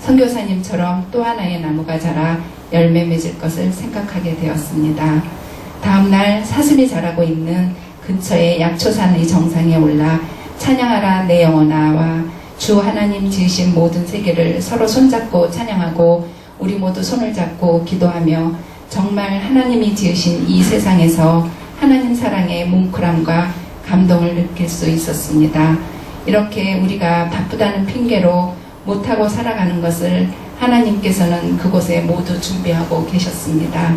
선교사님처럼 또 하나의 나무가 자라 열매 맺을 것을 생각하게 되었습니다. 다음날 사슴이 자라고 있는 근처의 약초산의 정상에 올라 찬양하라 내 영혼아와 주 하나님 지으신 모든 세계를 서로 손잡고 찬양하고 우리 모두 손을 잡고 기도하며 정말 하나님이 지으신 이 세상에서 하나님 사랑의 뭉클함과 감동을 느낄 수 있었습니다. 이렇게 우리가 바쁘다는 핑계로 못하고 살아가는 것을 하나님께서는 그곳에 모두 준비하고 계셨습니다.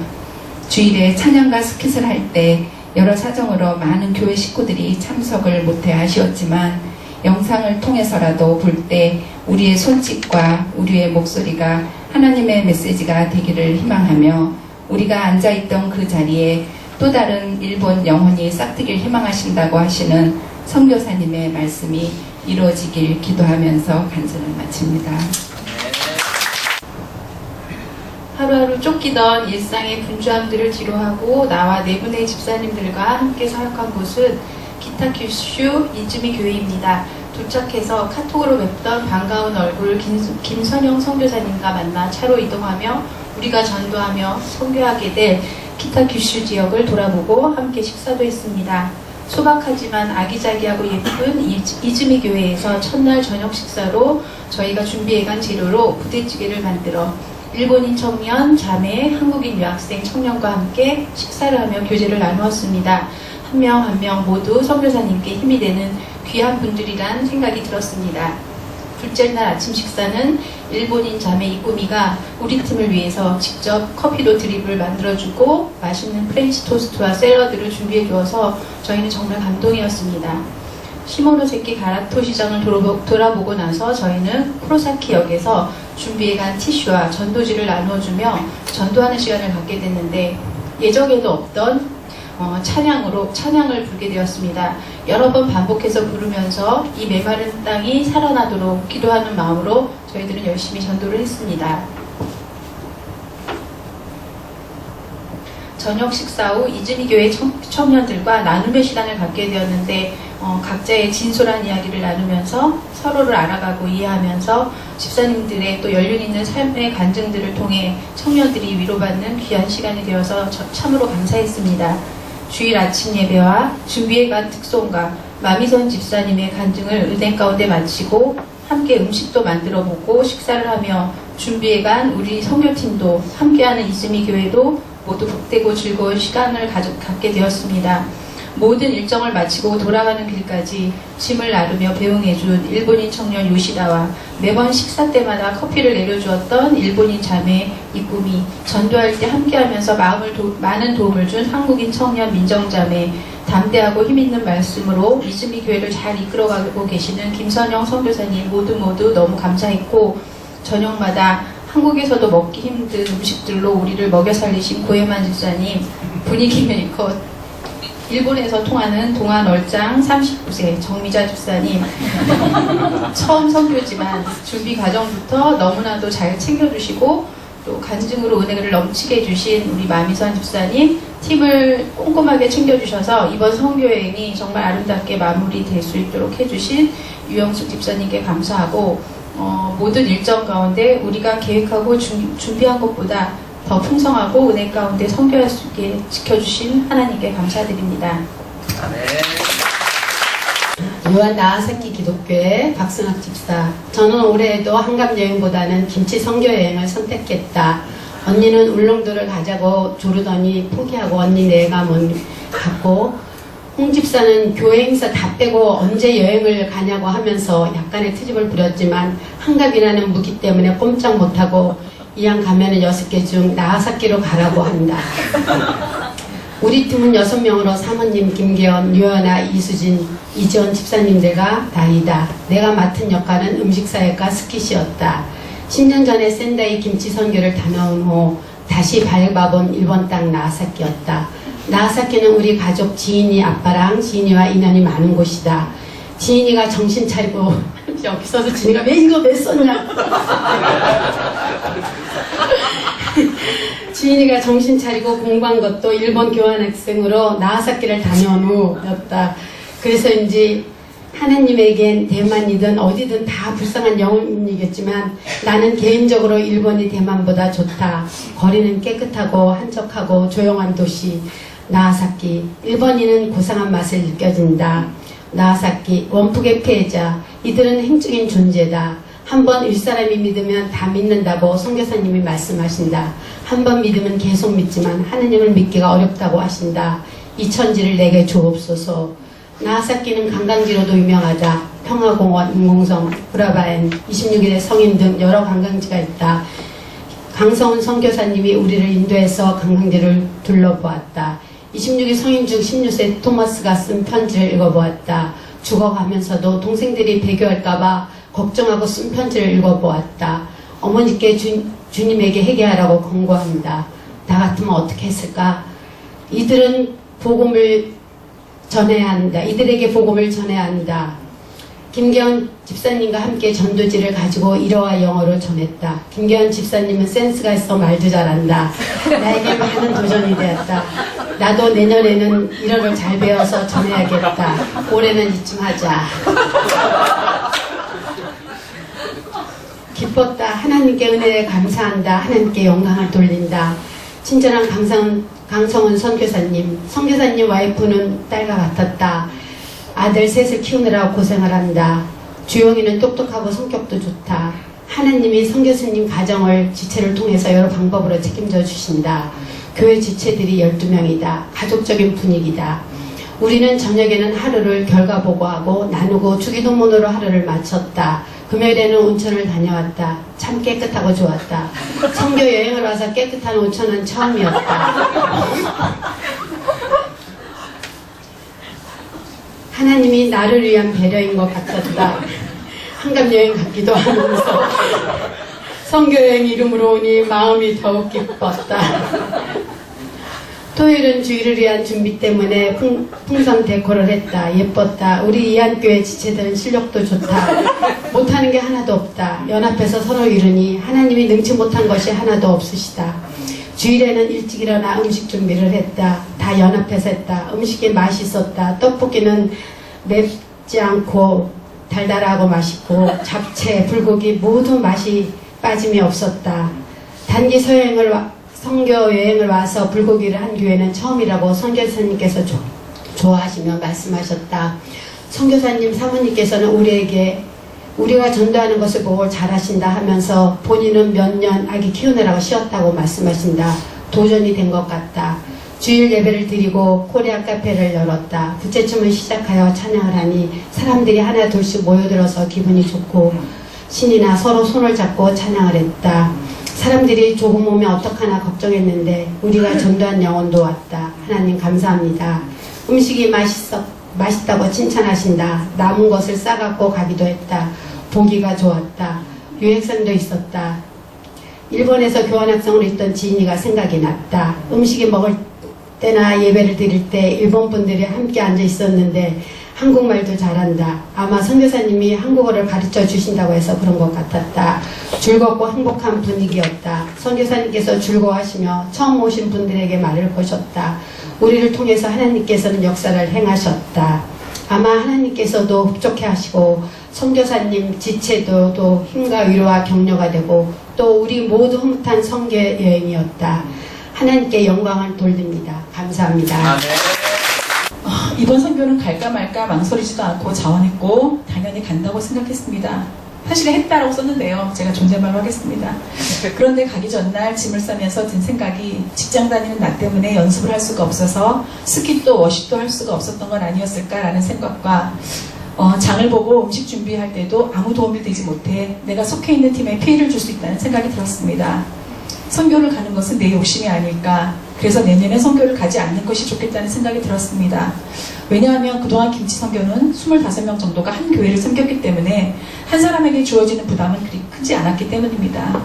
주일에 찬양과 스킷을 할 때 여러 사정으로 많은 교회 식구들이 참석을 못해 아쉬웠지만 영상을 통해서라도 볼 때 우리의 손짓과 우리의 목소리가 하나님의 메시지가 되기를 희망하며 우리가 앉아있던 그 자리에 또 다른 일본 영혼이 싹트길 희망하신다고 하시는 선교사님의 말씀이 이루어지길 기도하면서 간증을 마칩니다. 하루하루 쫓기던 일상의 분주함들을 뒤로하고 나와 네 분의 집사님들과 함께 사역한 곳은 기타큐슈 이즈미 교회입니다. 도착해서 카톡으로 뵙던 반가운 얼굴 김선영 선교사님과 만나 차로 이동하며 우리가 전도하며 선교하게 될 기타큐슈 지역을 돌아보고 함께 식사도 했습니다. 소박하지만 아기자기하고 예쁜 이즈미 교회에서 첫날 저녁 식사로 저희가 준비해간 재료로 부대찌개를 만들어 일본인 청년, 자매, 한국인 유학생 청년과 함께 식사를 하며 교제를 나누었습니다. 한 명 한 명 모두 선교사님께 힘이 되는 귀한 분들이란 생각이 들었습니다. 둘째 날 아침 식사는 일본인 자매 이꾸미가 우리 팀을 위해서 직접 커피도 드립을 만들어주고 맛있는 프렌치 토스트와 샐러드를 준비해 주어서 저희는 정말 감동이었습니다. 시모노세키 가라토 시장을 돌아보고 나서 저희는 쿠로사키역에서 준비해간 티슈와 전도지를 나누어주며 전도하는 시간을 갖게 됐는데 예정에도 없던 찬양을 부르게 되었습니다. 여러 번 반복해서 부르면서 이 메마른 땅이 살아나도록 기도하는 마음으로 저희들은 열심히 전도를 했습니다. 저녁 식사 후 이즈미 교회 청년들과 나눔의 시간을 갖게 되었는데 각자의 진솔한 이야기를 나누면서 서로를 알아가고 이해하면서 집사님들의 또 연륜 있는 삶의 간증들을 통해 청년들이 위로받는 귀한 시간이 되어서 참으로 감사했습니다. 주일 아침 예배와 준비해간 특송과 마미선 집사님의 간증을 은혜 가운데 마치고 함께 음식도 만들어 보고 식사를 하며 준비해간 우리 선교팀도 함께하는 이스미 교회도 모두 복되고 즐거운 시간을 갖게 되었습니다. 모든 일정을 마치고 돌아가는 길까지 짐을 나르며 배웅해준 일본인 청년 요시다와 매번 식사 때마다 커피를 내려주었던 일본인 자매 이꾸미, 전도할 때 함께하면서 많은 도움을 준 한국인 청년 민정자매, 담대하고 힘있는 말씀으로 이즈미 교회를 잘 이끌어가고 계시는 김선영 선교사님 모두 너무 감사했고, 저녁마다 한국에서도 먹기 힘든 음식들로 우리를 먹여 살리신 고혜만 집사님, 분위기 메이커 일본에서 통하는 동안 얼짱 39세 정미자 집사님, 처음 선교지만 준비 과정부터 너무나도 잘 챙겨주시고 또 간증으로 은혜를 넘치게 해주신 우리 마미선 집사님, 팀을 꼼꼼하게 챙겨주셔서 이번 선교여행이 정말 아름답게 마무리될 수 있도록 해주신 유영숙 집사님께 감사하고, 모든 일정 가운데 우리가 계획하고 준비한 것보다 더 풍성하고 은혜 가운데 선교할 수 있게 지켜주신 하나님께 감사드립니다. 유한 나하사키 기독교회 박승학 집사. 저는 올해에도 한갑여행보다는 김치 선교여행을 선택했다. 언니는 울릉도를 가자고 조르더니 포기하고 언니 내가 갔고, 홍 집사는 교회 행사 다 빼고 언제 여행을 가냐고 하면서 약간의 트집을 부렸지만 한갑이라는 무기 때문에 꼼짝 못하고 이왕 가면은 6개 중 나하사키로 가라고 한다. 우리 팀은 6명으로 사모님 김계원, 유연아, 이수진, 이지원 집사님들과 다이다. 내가 맡은 역할은 음식사역과 스킷이었다. 10년 전에 센다이 김치 선교를 다녀온 후 다시 밟아본 일본 땅 나하사키였다. 나하사키는 우리 가족 지인이 아빠랑 지인이와 인연이 많은 곳이다. 지인이가 정신 차리고 여기 서서 지인이가 왜 이거 왜 썼냐. 지인이가 정신 차리고 공부한 것도 일본 교환학생으로 나하사키를 다녀온 후였다. 그래서인지 하나님에겐 대만이든 어디든 다 불쌍한 영혼이겠지만 나는 개인적으로 일본이 대만보다 좋다. 거리는 깨끗하고 한적하고 조용한 도시 나하사키. 일본인은 고상한 맛을 느껴진다. 나하사키 원폭의 피해자. 이들은 행적인 존재다. 한번 윗사람이 믿으면 다 믿는다고 선교사님이 말씀하신다. 한번 믿으면 계속 믿지만 하느님을 믿기가 어렵다고 하신다. 이 천지를 내게 주옵소서. 나하사키는 관광지로도 유명하다. 평화공원, 인공섬, 브라바엔, 26일의 성인 등 여러 관광지가 있다. 강성훈 선교사님이 우리를 인도해서 관광지를 둘러보았다. 26일 성인 중 16세 토마스가 쓴 편지를 읽어보았다. 죽어가면서도 동생들이 배교할까봐 걱정하고 쓴 편지를 읽어보았다. 어머니께 주님에게 회개하라고 권고합니다. 나 같으면 어떻게 했을까? 이들은 복음을 전해야 한다. 이들에게 복음을 전해야 한다. 김계원 집사님과 함께 전도지를 가지고 일어와 영어로 전했다. 김계원 집사님은 센스가 있어 말도 잘한다. 나에게 많은 도전이 되었다. 나도 내년에는 일어를 잘 배워서 전해야겠다. 올해는 이쯤 하자. 기뻤다. 하나님께 은혜에 감사한다. 하나님께 영광을 돌린다. 친절한 강성훈 선교사님. 선교사님 와이프는 딸과 같았다. 아들 셋을 키우느라 고생을 한다. 주영이는 똑똑하고 성격도 좋다. 하나님이 선교사님 가정을 지체를 통해서 여러 방법으로 책임져 주신다. 교회 지체들이 12명이다. 가족적인 분위기다. 우리는 저녁에는 하루를 결과보고하고 나누고 주기도문으로 하루를 마쳤다. 금요일에는 온천을 다녀왔다. 참 깨끗하고 좋았다. 선교 여행을 와서 깨끗한 온천은 처음이었다. 하나님이 나를 위한 배려인 것 같았다. 한갑여행 같기도 하면서 선교여행 이름으로 오니 마음이 더욱 기뻤다. 토요일은 주일을 위한 준비 때문에 풍선 데코를 했다. 예뻤다. 우리 이한교회 지체들은 실력도 좋다. 못하는 게 하나도 없다. 연합해서 서로 이루니 하나님이 능치 못한 것이 하나도 없으시다. 주일에는 일찍 일어나 음식 준비를 했다. 다 연합해서 했다. 음식이 맛있었다. 떡볶이는 맵지 않고 달달하고 맛있고 잡채, 불고기 모두 맛이 빠짐이 없었다. 단기 선교 여행을 와서 불고기를 한 교회는 처음이라고 선교사님께서 좋아하시며 말씀하셨다. 선교사님 사모님께서는 우리에게 우리가 전도하는 것을 보고 잘하신다 하면서 본인은 몇 년 아기 키우느라고 쉬었다고 말씀하신다. 도전이 된 것 같다. 주일 예배를 드리고 코리아 카페를 열었다. 부채춤을 시작하여 찬양을 하니 사람들이 하나 둘씩 모여들어서 기분이 좋고 신이 나 서로 손을 잡고 찬양을 했다. 사람들이 조금 오면 어떡하나 걱정했는데 우리가 전도한 영혼도 왔다. 하나님 감사합니다. 음식이 맛있다고 칭찬하신다. 남은 것을 싸갖고 가기도 했다. 보기가 좋았다. 유액선도 있었다. 일본에서 교환학생으로 있던 지인이가 생각이 났다. 음식이 먹을 때나 예배를 드릴 때 일본 분들이 함께 앉아 있었는데 한국말도 잘한다. 아마 선교사님이 한국어를 가르쳐 주신다고 해서 그런 것 같았다. 즐겁고 행복한 분위기였다. 선교사님께서 즐거워하시며 처음 오신 분들에게 말을 거셨다. 우리를 통해서 하나님께서는 역사를 행하셨다. 아마 하나님께서도 흡족해 하시고 선교사님 지체도 또 힘과 위로와 격려가 되고 또 우리 모두 흐뭇한 선교 여행이었다. 하나님께 영광을 돌립니다. 감사합니다. 이번 선교는 갈까 말까 망설이지도 않고 자원했고 당연히 간다고 생각했습니다. 사실 했다라고 썼는데요. 제가 존댓말로 하겠습니다. 그런데 가기 전날 짐을 싸면서 든 생각이 직장 다니는 나 때문에 연습을 할 수가 없어서 스킵도 워십도 할 수가 없었던 건 아니었을까라는 생각과 장을 보고 음식 준비할 때도 아무 도움이 되지 못해 내가 속해 있는 팀에 피해를 줄 수 있다는 생각이 들었습니다. 선교를 가는 것은 내 욕심이 아닐까. 그래서 내년에 선교를 가지 않는 것이 좋겠다는 생각이 들었습니다. 왜냐하면 그동안 김치 선교는 25명 정도가 한 교회를 섬겼기 때문에 한 사람에게 주어지는 부담은 그리 크지 않았기 때문입니다.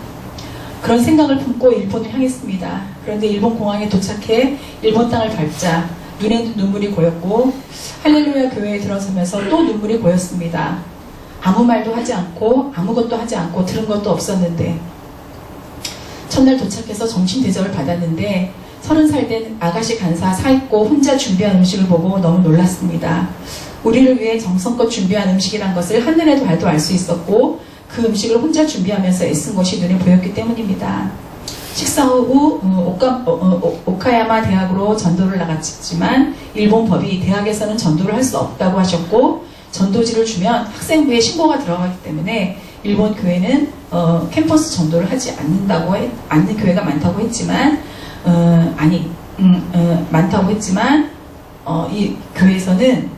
그런 생각을 품고 일본을 향했습니다. 그런데 일본 공항에 도착해 일본 땅을 밟자 눈에 눈물이 고였고 할렐루야 교회에 들어서면서 또 눈물이 고였습니다. 아무 말도 하지 않고 아무것도 하지 않고 들은 것도 없었는데 첫날 도착해서 정신 대접을 받았는데 30살 된 아가씨 간사 사입고 혼자 준비한 음식을 보고 너무 놀랐습니다. 우리를 위해 정성껏 준비한 음식이란 것을 한눈에 봐도 알 수 있었고 그 음식을 혼자 준비하면서 애쓴 것이 눈에 보였기 때문입니다. 식사 후 오카야마 대학으로 전도를 나갔지만 일본 법이 대학에서는 전도를 할 수 없다고 하셨고 전도지를 주면 학생부에 신고가 들어가기 때문에 일본 교회는 캠퍼스 전도를 하지 않는 교회가 많다고 했지만 많다고 했지만 이 교회에서는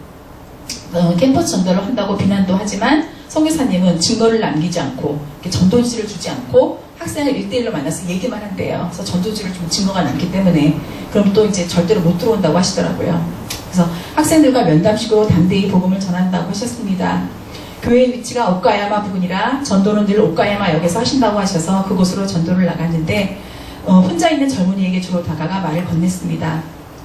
캠퍼스 전도를 한다고 비난도 하지만 선교사님은 증거를 남기지 않고 전도지를 주지 않고 학생을 1대1로 만나서 얘기만 한대요. 그래서 전도지를 좀 증거가 남기 때문에 그럼 또 이제 절대로 못 들어온다고 하시더라고요. 그래서 학생들과 면담식으로 담대히 복음을 전한다고 하셨습니다. 교회의 위치가 오카야마 부근이라 전도는 늘 오카야마 역에서 하신다고 하셔서 그곳으로 전도를 나갔는데 혼자 있는 젊은이에게 주로 다가가 말을 건넸습니다.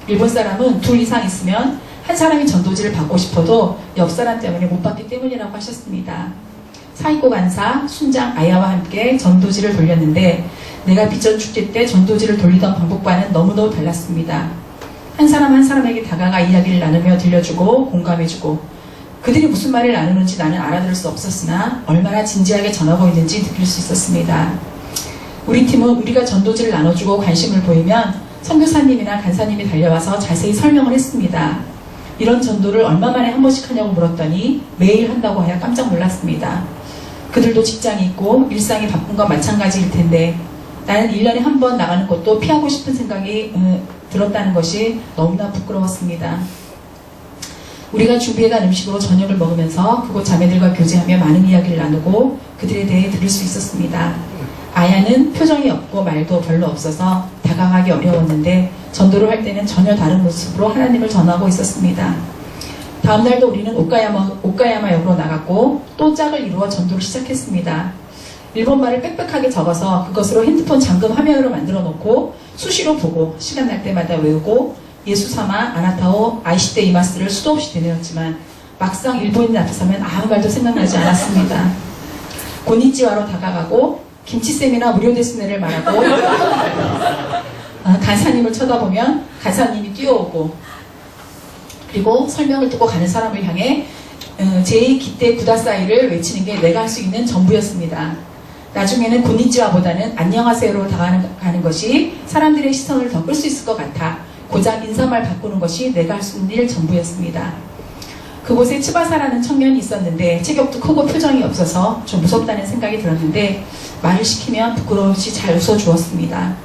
일본 사람은 2 이상 있으면 한 사람이 전도지를 받고 싶어도 옆 사람 때문에 못 받기 때문이라고 하셨습니다. 사이코 간사 순장 아야와 함께 전도지를 돌렸는데 내가 빚전 축제 때 전도지를 돌리던 방법과는 너무너무 달랐습니다. 한 사람 한 사람에게 다가가 이야기를 나누며 들려주고 공감해주고 그들이 무슨 말을 나누는지 나는 알아들을 수 없었으나 얼마나 진지하게 전하고 있는지 느낄 수 있었습니다. 우리 팀은 우리가 전도지를 나눠주고 관심을 보이면 선교사님이나 간사님이 달려와서 자세히 설명을 했습니다. 이런 전도를 얼마 만에 한 번씩 하냐고 물었더니 매일 한다고 하여 깜짝 놀랐습니다. 그들도 직장이 있고 일상이 바쁜 건 마찬가지일 텐데 나는 1년에 한 번 나가는 것도 피하고 싶은 생각이 들었다는 것이 너무나 부끄러웠습니다. 우리가 준비해간 음식으로 저녁을 먹으면서 그곳 자매들과 교제하며 많은 이야기를 나누고 그들에 대해 들을 수 있었습니다. 아야는 표정이 없고 말도 별로 없어서 다가가기 어려웠는데 전도를 할 때는 전혀 다른 모습으로 하나님을 전하고 있었습니다. 다음날도 우리는 오카야마 역으로 나갔고 또 짝을 이루어 전도를 시작했습니다. 일본말을 빽빽하게 적어서 그것으로 핸드폰 잠금 화면으로 만들어 놓고 수시로 보고 시간 날 때마다 외우고 예수사마 아나타오 아이시테 이마스를 수도 없이 되뇌었지만 막상 일본인 앞에 서면 아무 말도 생각나지 않았습니다. 고니치와로 다가가고 김치쌤이나 무료 데스네를 말하고 간사님을 쳐다보면 간사님이 뛰어오고 그리고 설명을 듣고 가는 사람을 향해 제2 기대 구다사이를 외치는 게 내가 할 수 있는 전부였습니다. 나중에는 고니치와보다는 안녕하세요로 다가가는 것이 사람들의 시선을 더 끌 수 있을 것 같아 고작 인사말 바꾸는 것이 내가 할 수 있는 일 전부였습니다. 그곳에 츠바사라는 청년이 있었는데 체격도 크고 표정이 없어서 좀 무섭다는 생각이 들었는데 말을 시키면 부끄러움없이 잘 웃어주었습니다.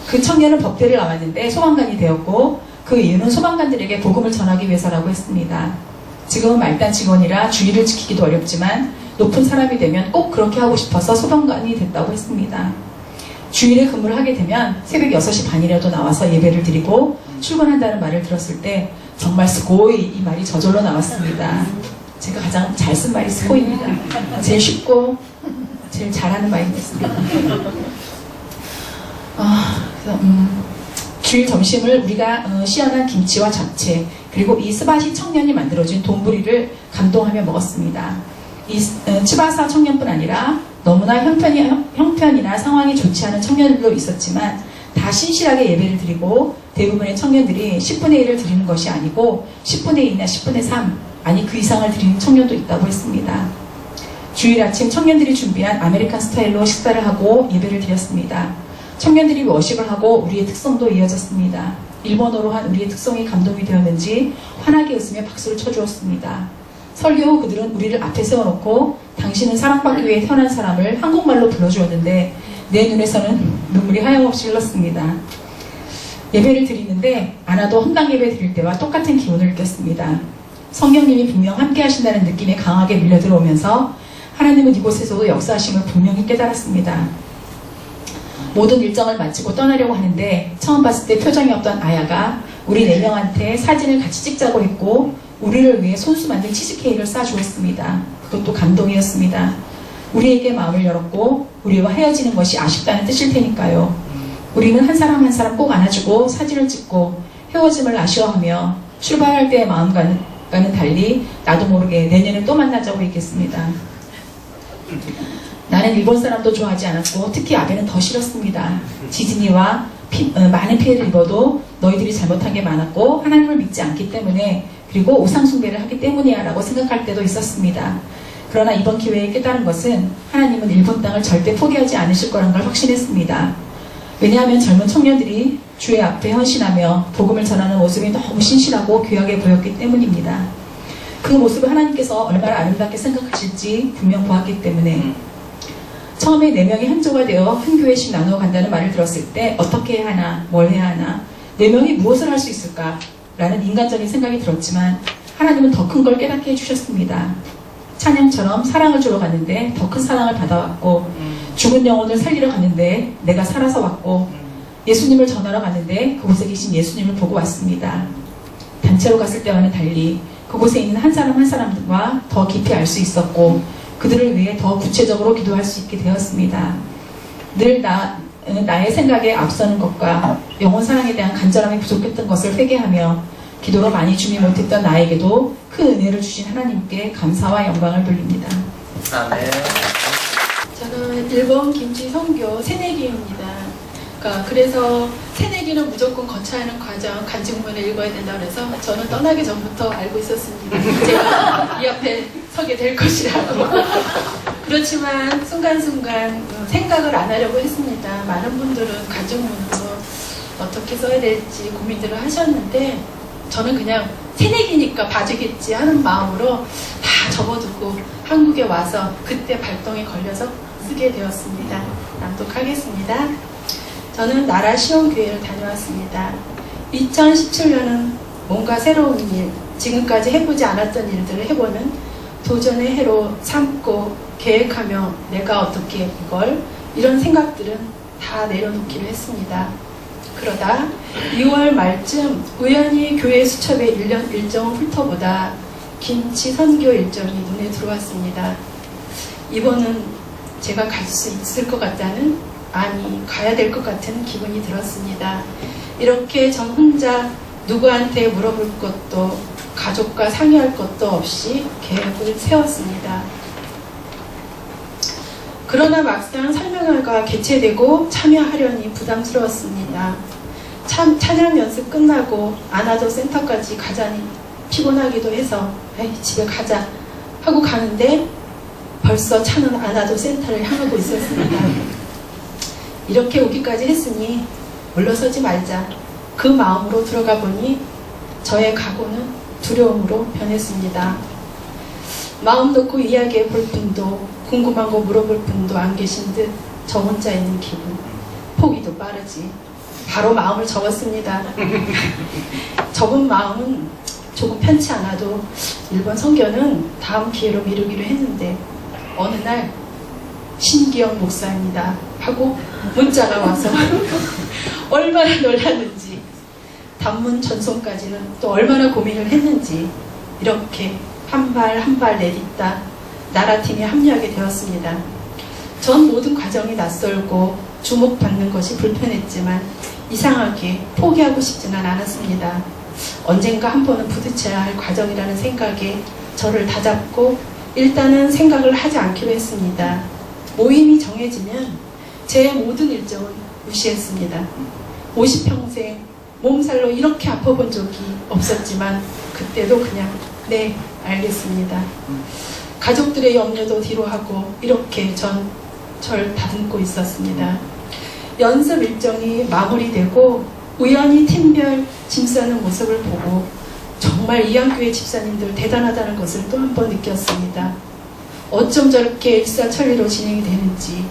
그 청년은 법대를 나왔는데 소방관이 되었고 그 이유는 소방관들에게 복음을 전하기 위해서라고 했습니다. 지금은 말단 직원이라 주의를 지키기도 어렵지만 높은 사람이 되면 꼭 그렇게 하고 싶어서 소방관이 됐다고 했습니다. 주일에 근무를 하게 되면 새벽 6시 반이라도 나와서 예배를 드리고 출근한다는 말을 들었을 때 정말 스고이 이 말이 저절로 나왔습니다. 제가 가장 잘 쓴 말이 스고이입니다. 제일 쉽고 제일 잘하는 말이었습니다. 그래서 주일 점심을 우리가 시원한 김치와 잡채 그리고 이 스바시 청년이 만들어준 돈부리를 감동하며 먹었습니다. 이 츠바사 청년뿐 아니라 너무나 형편이나 상황이 좋지 않은 청년들도 있었지만 다 신실하게 예배를 드리고 대부분의 청년들이 10분의 1을 드리는 것이 아니고 10분의 2나 10분의 3 아니 그 이상을 드리는 청년도 있다고 했습니다. 주일 아침 청년들이 준비한 아메리칸 스타일로 식사를 하고 예배를 드렸습니다. 청년들이 워십을 하고 우리의 특성도 이어졌습니다. 일본어로 한 우리의 특성이 감동이 되었는지 환하게 웃으며 박수를 쳐주었습니다. 설교 후 그들은 우리를 앞에 세워놓고 당신은 사랑받기 위해 태어난 사람을 한국말로 불러주었는데 내 눈에서는 눈물이 하염없이 흘렀습니다. 예배를 드리는데 아나도 헌당 예배 드릴 때와 똑같은 기운을 느꼈습니다. 성령님이 분명 함께 하신다는 느낌이 강하게 밀려들어오면서 하나님은 이곳에서도 역사하심을 분명히 깨달았습니다. 모든 일정을 마치고 떠나려고 하는데 처음 봤을 때 표정이 없던 아야가 우리 4명한테 사진을 같이 찍자고 했고 우리를 위해 손수 만든 치즈케이크를 싸주었습니다. 그것도 감동이었습니다. 우리에게 마음을 열었고 우리와 헤어지는 것이 아쉽다는 뜻일 테니까요. 우리는 한 사람 한 사람 꼭 안아주고 사진을 찍고 헤어짐을 아쉬워하며 출발할 때의 마음과는 달리 나도 모르게 내년에 또 만나자고 했겠습니다. 나는 일본 사람도 좋아하지 않았고 특히 아베는 더 싫었습니다. 지진이와 많은 피해를 입어도 너희들이 잘못한 게 많았고 하나님을 믿지 않기 때문에 그리고 우상숭배를 하기 때문이야 라고 생각할 때도 있었습니다. 그러나 이번 기회에 깨달은 것은 하나님은 일본 땅을 절대 포기하지 않으실 거란 걸 확신했습니다. 왜냐하면 젊은 청년들이 주의 앞에 헌신하며 복음을 전하는 모습이 너무 신실하고 귀하게 보였기 때문입니다. 그 모습을 하나님께서 얼마나 아름답게 생각하실지 분명 보았기 때문에 처음에 4명이 한 조가 되어 한 교회씩 나누어 간다는 말을 들었을 때 어떻게 해야 하나, 뭘 해야 하나, 4명이 무엇을 할 수 있을까 라는 인간적인 생각이 들었지만 하나님은 더 큰 걸 깨닫게 해주셨습니다. 찬양처럼 사랑을 주러 갔는데 더 큰 사랑을 받아왔고 죽은 영혼을 살리러 갔는데 내가 살아서 왔고 예수님을 전하러 갔는데 그곳에 계신 예수님을 보고 왔습니다. 단체로 갔을 때와는 달리 그곳에 있는 한 사람 한 사람과 더 깊이 알 수 있었고 그들을 위해 더 구체적으로 기도할 수 있게 되었습니다. 늘 나의 생각에 앞서는 것과 영혼 사랑에 대한 간절함이 부족했던 것을 회개하며 기도로 많이 주지 못했던 나에게도 큰 은혜를 주신 하나님께 감사와 영광을 돌립니다. 아멘. 저는 일본 김치 선교 새내기입니다. 그래서 새내기는 무조건 거쳐야 하는 과정, 간증문을 읽어야 된다 그래서 저는 떠나기 전부터 알고 있었습니다. 제가 이 앞에 서게 될 것이라고. 그렇지만 순간순간 생각을 안 하려고 했습니다. 많은 분들은 간증문으로 어떻게 써야 될지 고민들을 하셨는데 저는 그냥 새내기니까 봐주겠지 하는 마음으로 다 접어두고 한국에 와서 그때 발동에 걸려서 쓰게 되었습니다. 낭독하겠습니다. 저는 나라 시온교회를 다녀왔습니다. 2017년은 뭔가 새로운 일, 지금까지 해보지 않았던 일들을 해보는 도전의 해로 삼고 계획하며 내가 어떻게 이걸 이런 생각들은 다 내려놓기로 했습니다. 그러다 2월 말쯤 우연히 교회 수첩의 일정을 훑어보다 김치 선교 일정이 눈에 들어왔습니다. 이번은 제가 갈 수 있을 것 같다는, 아니 가야 될 것 같은 기분이 들었습니다. 이렇게 전 혼자 누구한테 물어볼 것도 가족과 상의할 것도 없이 계획을 세웠습니다. 그러나 막상 설명회가 개최되고 참여하려니 부담스러웠습니다. 찬양 연습 끝나고 아나도 센터까지 가자니 피곤하기도 해서 에이, 집에 가자 하고 가는데 벌써 차는 아나도 센터를 향하고 있었습니다. 이렇게 오기까지 했으니 물러서지 말자. 그 마음으로 들어가 보니 저의 각오는 두려움으로 변했습니다. 마음 놓고 이야기해 볼 분도 궁금한 거 물어볼 분도 안 계신 듯 저 혼자 있는 기분. 포기도 빠르지. 바로 마음을 접었습니다. 접은 마음은 조금 편치 않아도 일본 선교는 다음 기회로 미루기로 했는데 어느 날 신기영 목사입니다 하고 문자가 와서 얼마나 놀랐는지 단문 전송까지는 또 얼마나 고민을 했는지 이렇게 한 발 한 발 내딛다 나라팀에 합류하게 되었습니다. 전 모든 과정이 낯설고 주목받는 것이 불편했지만 이상하게 포기하고 싶지는 않았습니다. 언젠가 한 번은 부딪혀야 할 과정이라는 생각에 저를 다잡고 일단은 생각을 하지 않기로 했습니다. 모임이 정해지면 제 모든 일정은 무시했습니다. 50평생 몸살로 이렇게 아파본 적이 없었지만 그때도 그냥 네 알겠습니다. 가족들의 염려도 뒤로하고 이렇게 절 다듬고 있었습니다. 연습 일정이 마무리되고 우연히 팀별 짐 싸는 모습을 보고 정말 이한교회 집사님들 대단하다는 것을 또 한 번 느꼈습니다. 어쩜 저렇게 일사천리로 진행이 되는지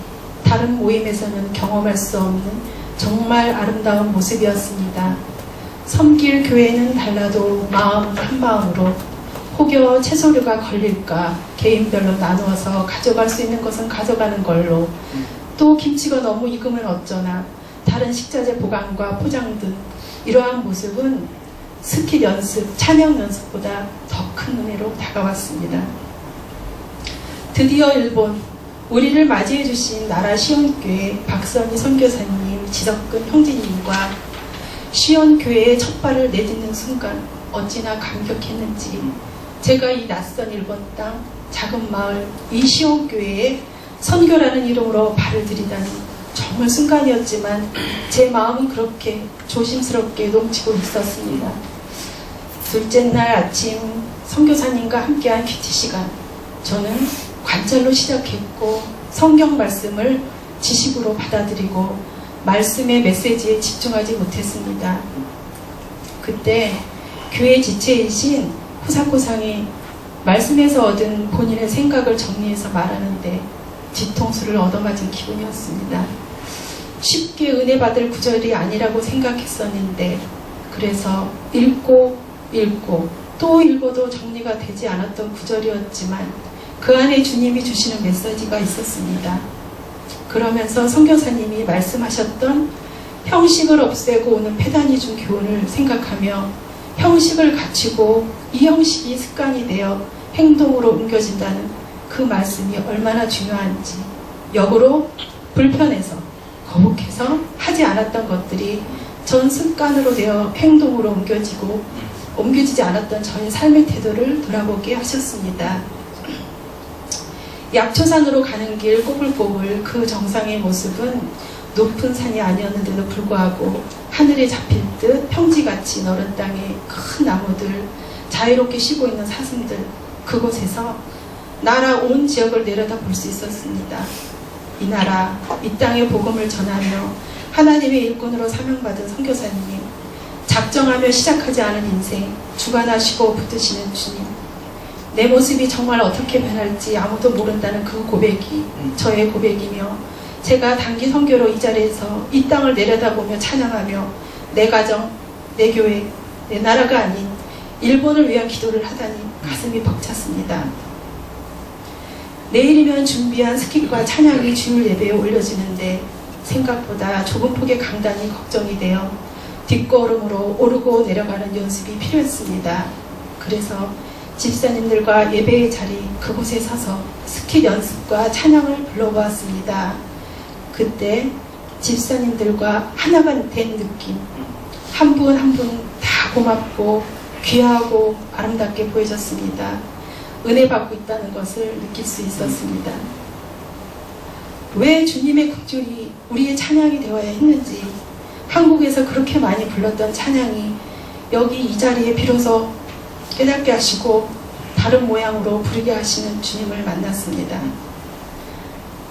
다른 모임에서는 경험할 수 없는 정말 아름다운 모습이었습니다. 섬길 교회는 달라도 마음은 한 마음으로 혹여 채소류가 걸릴까 개인별로 나누어서 가져갈 수 있는 것은 가져가는 걸로 또 김치가 너무 익으면 어쩌나 다른 식자재 보관과 포장 등 이러한 모습은 스킬 연습, 찬양 연습보다 더 큰 은혜로 다가왔습니다. 드디어 일본, 우리를 맞이해 주신 나라 시온교회 박선희 선교사님, 지석근 형제님과 시온교회의 첫 발을 내딛는 순간 어찌나 감격했는지 제가 이 낯선 일본 땅, 작은 마을, 이 시온교회에 선교라는 이름으로 발을 들이다니 정말 순간이었지만 제 마음은 그렇게 조심스럽게 넘치고 있었습니다. 둘째 날 아침 선교사님과 함께한 큐티 시간, 저는 관찰로 시작했고 성경 말씀을 지식으로 받아들이고 말씀의 메시지에 집중하지 못했습니다. 그때 교회 지체이신 후사코상이 말씀에서 얻은 본인의 생각을 정리해서 말하는데 뒤통수를 얻어맞은 기분이었습니다. 쉽게 은혜 받을 구절이 아니라고 생각했었는데 그래서 읽고 또 읽어도 정리가 되지 않았던 구절이었지만 그 안에 주님이 주시는 메시지가 있었습니다. 그러면서 선교사님이 말씀하셨던 형식을 없애고 오는 폐단이 준 교훈을 생각하며 형식을 갖추고 이 형식이 습관이 되어 행동으로 옮겨진다는 그 말씀이 얼마나 중요한지, 역으로 불편해서 거북해서 하지 않았던 것들이 전 습관으로 되어 행동으로 옮겨지지 않았던 저의 삶의 태도를 돌아보게 하셨습니다. 약초산으로 가는 길 꼬불꼬불 그 정상의 모습은 높은 산이 아니었는데도 불구하고 하늘에 잡힐 듯 평지같이 너른 땅에 큰 나무들, 자유롭게 쉬고 있는 사슴들, 그곳에서 나라 온 지역을 내려다 볼 수 있었습니다. 이 나라, 이 땅의 복음을 전하며 하나님의 일꾼으로 사명받은 선교사님, 작정하며 시작하지 않은 인생, 주관하시고 붙드시는 주님, 내 모습이 정말 어떻게 변할지 아무도 모른다는 그 고백이 저의 고백이며 제가 단기 선교로 이 자리에서 이 땅을 내려다보며 찬양하며 내 가정, 내 교회, 내 나라가 아닌 일본을 위한 기도를 하다니 가슴이 벅찼습니다. 내일이면 준비한 스킷과 찬양이 주일 예배에 올려지는데 생각보다 좁은 폭의 강단이 걱정이 되어 뒷걸음으로 오르고 내려가는 연습이 필요했습니다. 그래서 집사님들과 예배의 자리 그곳에 서서 스킷 연습과 찬양을 불러보았습니다. 그때 집사님들과 하나가 된 느낌, 한 분 한 분 다 고맙고 귀하고 아름답게 보여졌습니다. 은혜 받고 있다는 것을 느낄 수 있었습니다. 왜 주님의 국줄이 우리의 찬양이 되어야 했는지, 한국에서 그렇게 많이 불렀던 찬양이 여기 이 자리에 비로소 깨닫게 하시고 다른 모양으로 부르게 하시는 주님을 만났습니다.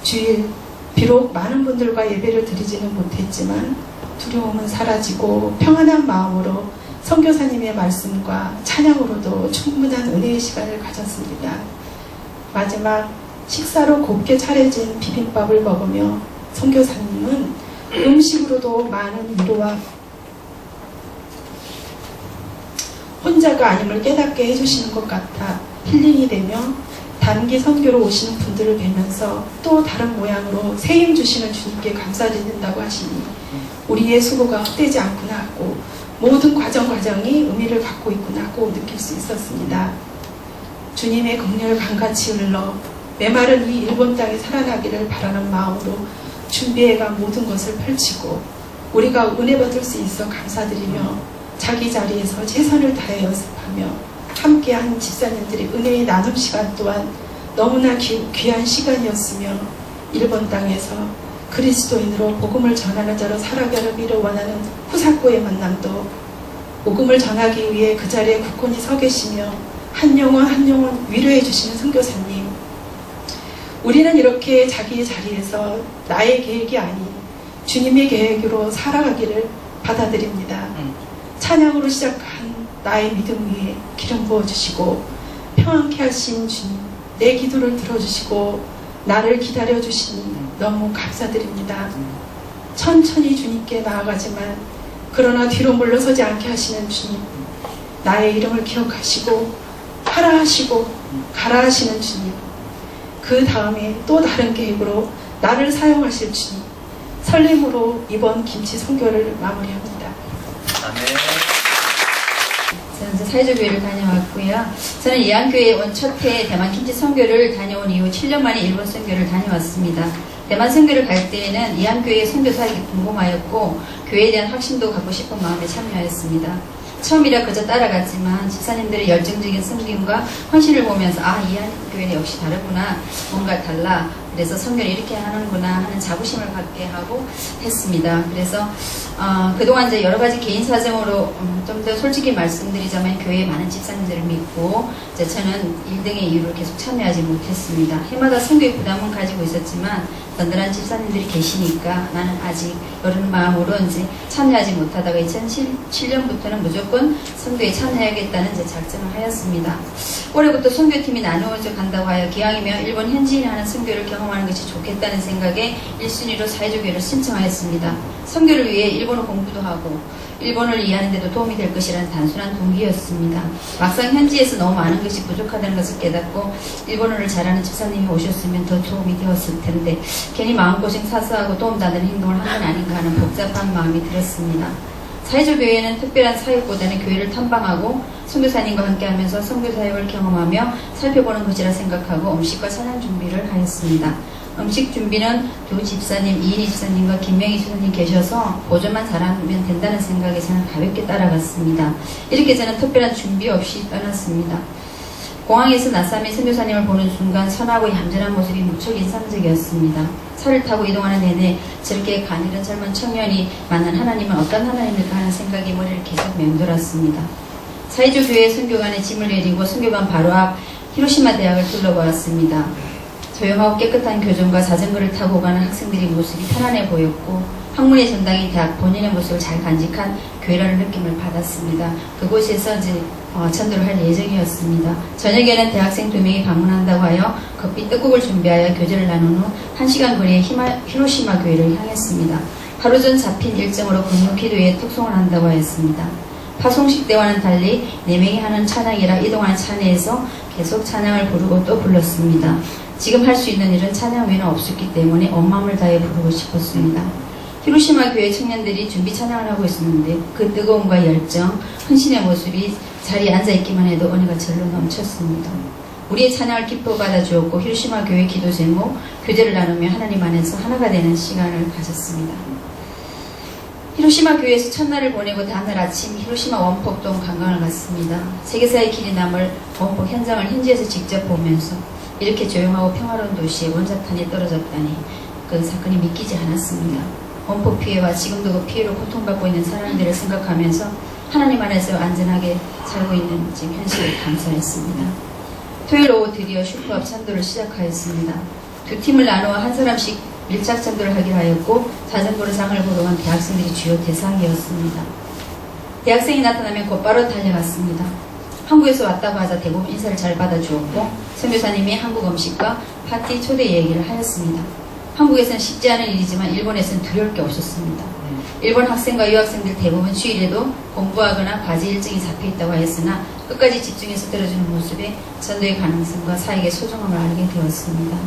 주일 비록 많은 분들과 예배를 드리지는 못했지만 두려움은 사라지고 평안한 마음으로 선교사님의 말씀과 찬양으로도 충분한 은혜의 시간을 가졌습니다. 마지막 식사로 곱게 차려진 비빔밥을 먹으며 선교사님은 음식으로도 많은 위로와 혼자가 아님을 깨닫게 해주시는 것 같아 힐링이 되며 단기 선교로 오시는 분들을 뵈면서 또 다른 모양으로 새 힘 주시는 주님께 감사드린다고 하시니 우리의 수고가 헛되지 않구나 하고 모든 과정이 의미를 갖고 있구나 하고 느낄 수 있었습니다. 주님의 긍휼 강같이 흘러 메마른 이 일본 땅에 살아나기를 바라는 마음으로 준비해간 모든 것을 펼치고 우리가 은혜 받을 수 있어 감사드리며 자기 자리에서 최선을 다해 연습하며 함께한 집사님들의 은혜의 나눔 시간 또한 너무나 귀한 시간이었으며 일본 땅에서 그리스도인으로 복음을 전하는 자로 살아가기를 원하는 후사코의 만남도 복음을 전하기 위해 그 자리에 굳건히 서 계시며 한 영혼 위로해 주시는 선교사님, 우리는 이렇게 자기의 자리에서 나의 계획이 아닌 주님의 계획으로 살아가기를 받아들입니다. 찬양으로 시작한 나의 믿음 위에 기름 부어주시고 평안케 하신 주님, 내 기도를 들어주시고 나를 기다려주시니 너무 감사드립니다. 천천히 주님께 나아가지만 그러나 뒤로 물러서지 않게 하시는 주님, 나의 이름을 기억하시고 하라 하시고 가라 하시는 주님, 그 다음에 또 다른 계획으로 나를 사용하실 주님, 설렘으로 이번 김치 선교를 마무리합니다. 저는 이제 사회주교회를 다녀왔고요. 저는 이안교회에 온 첫 해 대만 김치 선교를 다녀온 이후 7년 만에 일본 선교를 다녀왔습니다. 대만 선교를 갈 때에는 이안교회 선교사에게 궁금하였고 교회에 대한 확신도 갖고 싶은 마음에 참여하였습니다. 처음이라 그저 따라갔지만 집사님들의 열정적인 섬김과 헌신을 보면서 이안교회는 역시 다르구나, 뭔가 달라, 그래서 선교를 이렇게 하는구나 하는 자부심을 갖게 하고 했습니다. 그래서 그동안 이제 여러 가지 개인 사정으로 좀 더 솔직히 말씀드리자면 교회에 많은 집사님들을 믿고 이제 저는 일등의 이유로 계속 참여하지 못했습니다. 해마다 선교의 부담은 가지고 있었지만 든든한 집사님들이 계시니까 나는 아직 이런 마음으로 이제 참여하지 못하다가 2007년부터는 무조건 선교에 참여해야겠다는 이제 작정을 하였습니다. 올해부터 선교팀이 나누어져 간다고 하여 기왕이면 일본 현지인이 하는 선교를 경험하는 것이 좋겠다는 생각에 1순위로 사회주교회를 신청하였습니다. 선교를 위해 일본어 공부도 하고 일본어를 이해하는 데도 도움이 될 것이라는 단순한 동기였습니다. 막상 현지에서 너무 많은 것이 부족하다는 것을 깨닫고 일본어를 잘하는 집사님이 오셨으면 더 도움이 되었을 텐데 괜히 마음고생 사서하고 도움도 안 되는 행동을 한 건 아닌가 하는 복잡한 마음이 들었습니다. 사회주교회는 특별한 사역보다는 교회를 탐방하고 선교사님과 함께하면서 선교사역을 경험하며 살펴보는 것이라 생각하고 음식과 찬양 준비를 하였습니다. 음식 준비는 두 집사님, 이인희 집사님과 김명희 집사님 계셔서 보조만 잘하면 된다는 생각에 저는 가볍게 따라갔습니다. 이렇게 저는 특별한 준비 없이 떠났습니다. 공항에서 나사미 선교사님을 보는 순간 선하고 얌전한 모습이 무척 인상적이었습니다. 차를 타고 이동하는 내내 저렇게 가늘은 젊은 청년이 만난 하나님은 어떤 하나님일까 하는 생각이 머리를 계속 맴돌았습니다. 사회주교회 선교관에 짐을 내리고 선교관 바로 앞 히로시마 대학을 둘러보았습니다. 조용하고 깨끗한 교정과 자전거를 타고 가는 학생들의 모습이 편안해 보였고 학문의 전당인 대학 본인의 모습을 잘 간직한 교회라는 느낌을 받았습니다. 그곳에서 이제 전도를 할 예정이었습니다. 저녁에는 대학생 2명이 방문한다고 하여 급히 떡국을 준비하여 교제를 나눈 후 1시간 거리의 히로시마 교회를 향했습니다. 하루 전 잡힌 일정으로 금요기도에 특송을 한다고 하였습니다. 파송식 때와는 달리 4명이 하는 찬양이라 이동하는 차 내에서 계속 찬양을 부르고 또 불렀습니다. 지금 할 수 있는 일은 찬양 외에는 없었기 때문에 온 마음을 다해 부르고 싶었습니다. 히로시마 교회 청년들이 준비 찬양을 하고 있었는데 그 뜨거움과 열정, 헌신의 모습이 자리에 앉아있기만 해도 은혜가 절로 넘쳤습니다. 우리의 찬양을 기뻐 받아주었고 히로시마 교회 기도 제목, 교제를 나누며 하나님 안에서 하나가 되는 시간을 가졌습니다. 히로시마 교회에서 첫날을 보내고 다음날 아침 히로시마 원폭동 관광을 갔습니다. 세계사의 길이 남을 원폭 현장을 현지에서 직접 보면서 이렇게 조용하고 평화로운 도시에 원자탄이 떨어졌다니 그 사건이 믿기지 않았습니다. 원폭 피해와 지금도 그 피해로 고통받고 있는 사람들을 생각하면서 하나님 안에서 안전하게 살고 있는 지금 현실을 감사했습니다. 토요일 오후 드디어 슈퍼업 찬도를 시작하였습니다. 두 팀을 나누어 한 사람씩 밀착 찬도를 하기로 하였고 자전거로 장을 보러 간 대학생들이 주요 대상이었습니다. 대학생이 나타나면 곧바로 달려갔습니다. 한국에서 왔다고 하자 대부분 인사를 잘 받아주었고 선교사님이 한국 음식과 파티 초대 얘기를 하였습니다. 한국에서는 쉽지 않은 일이지만 일본에서는 두려울 게 없었습니다. 일본 학생과 유학생들 대부분 주일에도 공부하거나 과제 일정이 잡혀있다고 하였으나 끝까지 집중해서 들어주는 모습에 전도의 가능성과 사역의 소중함을 알게 되었습니다.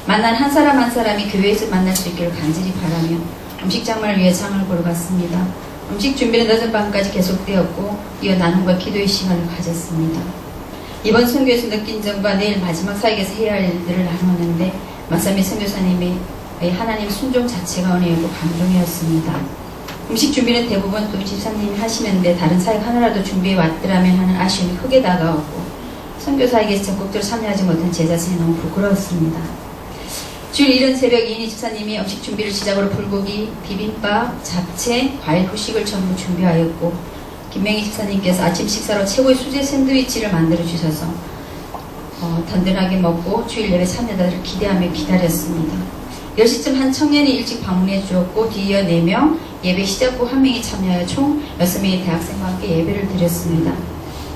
만난 한 사람 한 사람이 교회에서 만날 수 있기를 간절히 바라며 음식 장만을 위해 장을 보러 갔습니다. 음식 준비는 늦은 밤까지 계속되었고 이어 나눔과 기도의 시간을 가졌습니다. 이번 선교에서 느낀 점과 내일 마지막 사역에서 해야 할 일들을 나누었는데 마사미 선교사님의 하나님 순종 자체가 은혜였고 감동이었습니다. 음식 준비는 대부분 또 집사님이 하시는데 다른 사역 하나라도 준비해 왔더라면 하는 아쉬움이 크게 다가왔고 선교사에게서 적극적으로 참여하지 못한 제 자신이 너무 부끄러웠습니다. 주일 이른 새벽 이인희 집사님이 음식 준비를 시작으로 불고기, 비빔밥, 잡채, 과일 후식을 전부 준비하였고 김명희 집사님께서 아침 식사로 최고의 수제 샌드위치를 만들어 주셔서 든든하게 먹고 주일 예배 참여자들을 기대하며 기다렸습니다. 10시쯤 한 청년이 일찍 방문해 주었고 뒤이어 4명, 예배 시작 후 1명이 참여하여 총 6명의 대학생과 함께 예배를 드렸습니다.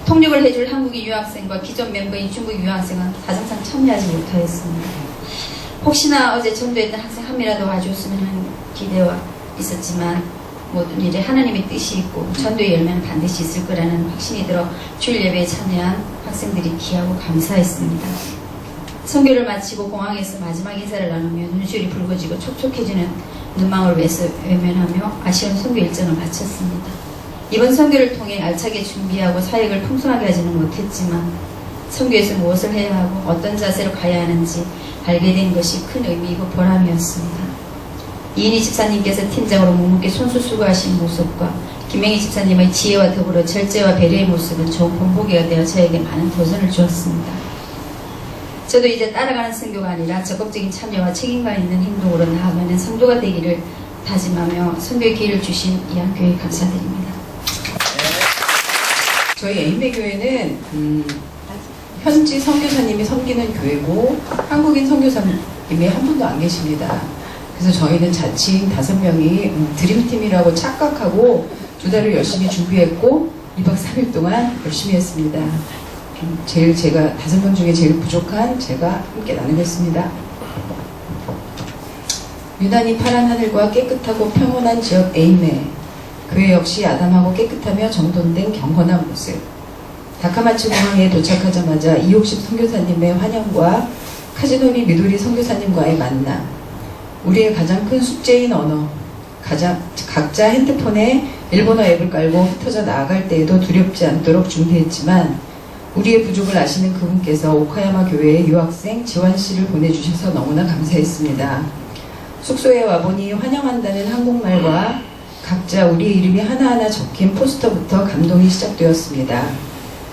통역을 해줄 한국인 유학생과 기존 멤버인 중국 유학생은 사정상 참여하지 못하였습니다. 혹시나 어제 전도했던 학생 한 명이라도 와줬으면 하는 기대와 있었지만 모든 일에 하나님의 뜻이 있고 전도의 열매는 반드시 있을 거라는 확신이 들어 주일 예배에 참여한 학생들이 귀하고 감사했습니다. 선교를 마치고 공항에서 마지막 인사를 나누며 눈시울이 붉어지고 촉촉해지는 눈망울 외면하며 아쉬운 선교 일정을 마쳤습니다. 이번 선교를 통해 알차게 준비하고 사역을 풍성하게 하지는 못했지만 선교에서 무엇을 해야 하고 어떤 자세로 가야 하는지 알게 된 것이 큰 의미이고 보람이었습니다. 이인희 집사님께서 팀장으로 묵묵히 손수수고하신 모습과 김명희 집사님의 지혜와 더불어 절제와 배려의 모습은 좋은 본보기가 되어 저에게 많은 도전을 주었습니다. 저도 이제 따라가는 선교가 아니라 적극적인 참여와 책임감 있는 행동으로 나아가는 성도가 되기를 다짐하며 선교의 기회를 주신 이한교회 감사드립니다. 저희 에임의 교회는 현지 선교사님이 섬기는 교회고 한국인 선교사님이 한 분도 안 계십니다. 그래서 저희는 자칭 5명이 드림팀이라고 착각하고 2달을 열심히 준비했고 2박 3일 동안 열심히 했습니다. 제가 5명 중에 제일 부족한 제가 함께 나누겠습니다. 유난히 파란 하늘과 깨끗하고 평온한 지역 에임의 교회 역시 아담하고 깨끗하며 정돈된 경건한 모습. 다카마츠 공항에 도착하자마자 이옥식 선교사님의 환영과 카즈노리 미도리 선교사님과의 만남, 우리의 가장 큰 숙제인 언어, 각자 핸드폰에 일본어 앱을 깔고 흩어져 나아갈 때에도 두렵지 않도록 준비했지만 우리의 부족을 아시는 그분께서 오카야마 교회에 유학생 지환 씨를 보내주셔서 너무나 감사했습니다. 숙소에 와보니 환영한다는 한국말과 각자 우리의 이름이 하나하나 적힌 포스터부터 감동이 시작되었습니다.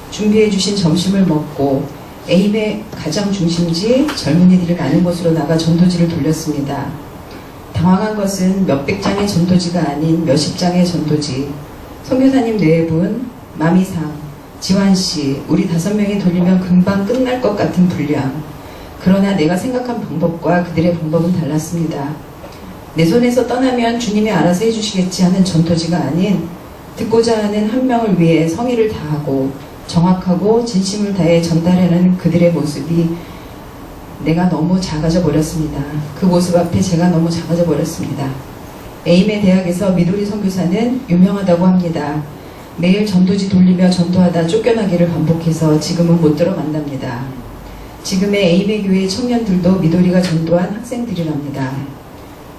준비해주신 점심을 먹고 에임의 가장 중심지 젊은이들이 많은 곳으로 나가 전도지를 돌렸습니다. 당황한 것은 몇백 장의 전도지가 아닌 몇십 장의 전도지. 선교사님 4분, 마미상, 지환씨, 우리 5명이 돌리면 금방 끝날 것 같은 분량. 그러나 내가 생각한 방법과 그들의 방법은 달랐습니다. 내 손에서 떠나면 주님이 알아서 해주시겠지 하는 전도지가 아닌 듣고자 하는 한 명을 위해 성의를 다하고 정확하고 진심을 다해 전달하는 그들의 모습이 내가 너무 작아져 버렸습니다. 그 모습 앞에 제가 너무 작아져 버렸습니다. 에임의 대학에서 미도리 선교사는 유명하다고 합니다. 매일 전도지 돌리며 전도하다 쫓겨나기를 반복해서 지금은 못 들어간답니다. 지금의 에임의 교회 청년들도 미도리가 전도한 학생들이랍니다.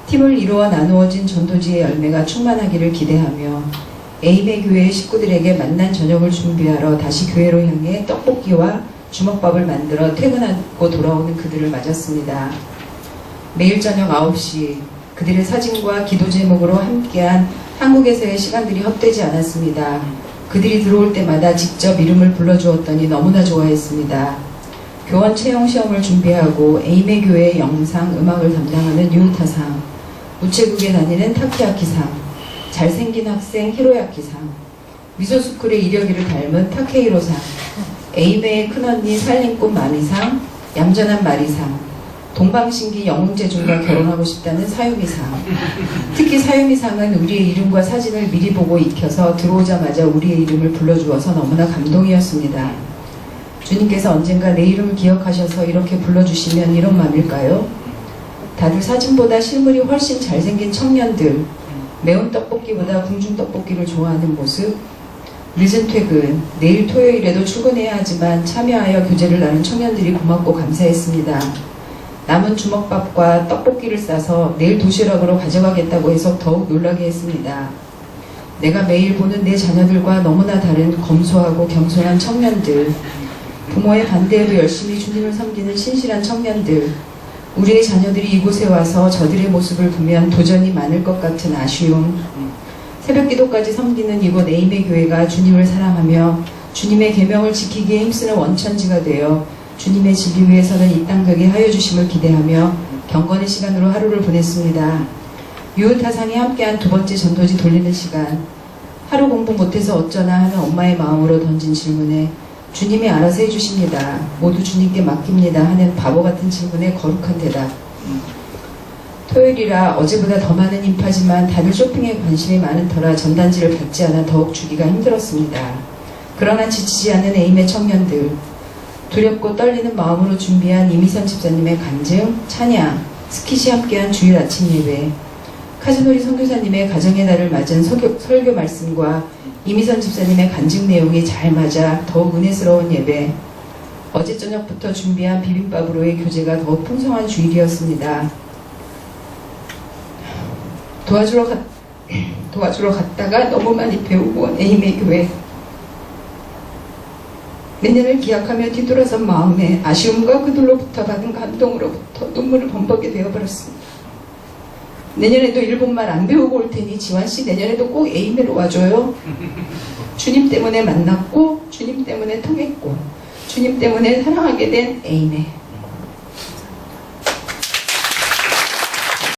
팀을 이루어 나누어진 전도지의 열매가 충만하기를 기대하며 에임의 교회 식구들에게 만난 저녁을 준비하러 다시 교회로 향해 떡볶이와 주먹밥을 만들어 퇴근하고 돌아오는 그들을 맞았습니다. 매일 저녁 9시 그들의 사진과 기도 제목으로 함께한 한국에서의 시간들이 헛되지 않았습니다. 그들이 들어올 때마다 직접 이름을 불러주었더니 너무나 좋아했습니다. 교원 채용 시험을 준비하고 에임의 교회 영상, 음악을 담당하는 유우타상, 우체국에 다니는 타키야키상, 잘생긴 학생 히로야키상, 미소스쿨의 이력이를 닮은 타케이로상, 에이메의 큰언니 살림꾼 마미상, 얌전한 마리상, 동방신기 영웅제중과 결혼하고 싶다는 사유미상. 특히 사유미상은 우리의 이름과 사진을 미리 보고 익혀서 들어오자마자 우리의 이름을 불러주어서 너무나 감동이었습니다. 주님께서 언젠가 내 이름을 기억하셔서 이렇게 불러주시면 이런 마음일까요? 다들 사진보다 실물이 훨씬 잘생긴 청년들, 매운 떡볶이보다 궁중 떡볶이를 좋아하는 모습, 늦은 퇴근, 내일 토요일에도 출근해야 하지만 참여하여 교제를 나눈 청년들이 고맙고 감사했습니다. 남은 주먹밥과 떡볶이를 싸서 내일 도시락으로 가져가겠다고 해서 더욱 놀라게 했습니다. 내가 매일 보는 내 자녀들과 너무나 다른 검소하고 겸손한 청년들, 부모의 반대에도 열심히 주님을 섬기는 신실한 청년들, 우리의 자녀들이 이곳에 와서 저들의 모습을 보면 도전이 많을 것 같은 아쉬움, 새벽 기도까지 섬기는 이곳 에임의 교회가 주님을 사랑하며 주님의 계명을 지키기에 힘쓰는 원천지가 되어 주님의 진리 위에서는 이 땅 되게 하여 주심을 기대하며 경건의 시간으로 하루를 보냈습니다. 유은타상이 함께한 두 번째 전도지 돌리는 시간, 하루 공부 못해서 어쩌나 하는 엄마의 마음으로 던진 질문에 주님이 알아서 해주십니다. 모두 주님께 맡깁니다 하는 바보 같은 질문에 거룩한 대답. 토요일이라 어제보다 더 많은 인파지만 다들 쇼핑에 관심이 많은 터라 전단지를 받지 않아 더욱 주기가 힘들었습니다. 그러나 지치지 않는 에임의 청년들, 두렵고 떨리는 마음으로 준비한 이미선 집사님의 간증, 찬양, 스킷이 함께한 주일 아침 예배, 카즈노리 선교사님의 가정의 날을 맞은 설교 말씀과 이미선 집사님의 간증 내용이 잘 맞아 더욱 은혜스러운 예배, 어제 저녁부터 준비한 비빔밥으로의 교제가 더욱 풍성한 주일이었습니다. 도와주러 갔다가 너무 많이 배우고 온 에임의 교회. 내년을 기약하며 뒤돌아선 마음에 아쉬움과 그들로부터 받은 감동으로부터 눈물을 범벅이 되어버렸습니다. 내년에도 일본말 안 배우고 올 테니 지환씨 내년에도 꼭 에임에로 와줘요. 주님 때문에 만났고 주님 때문에 통했고 주님 때문에 사랑하게 된 에임에.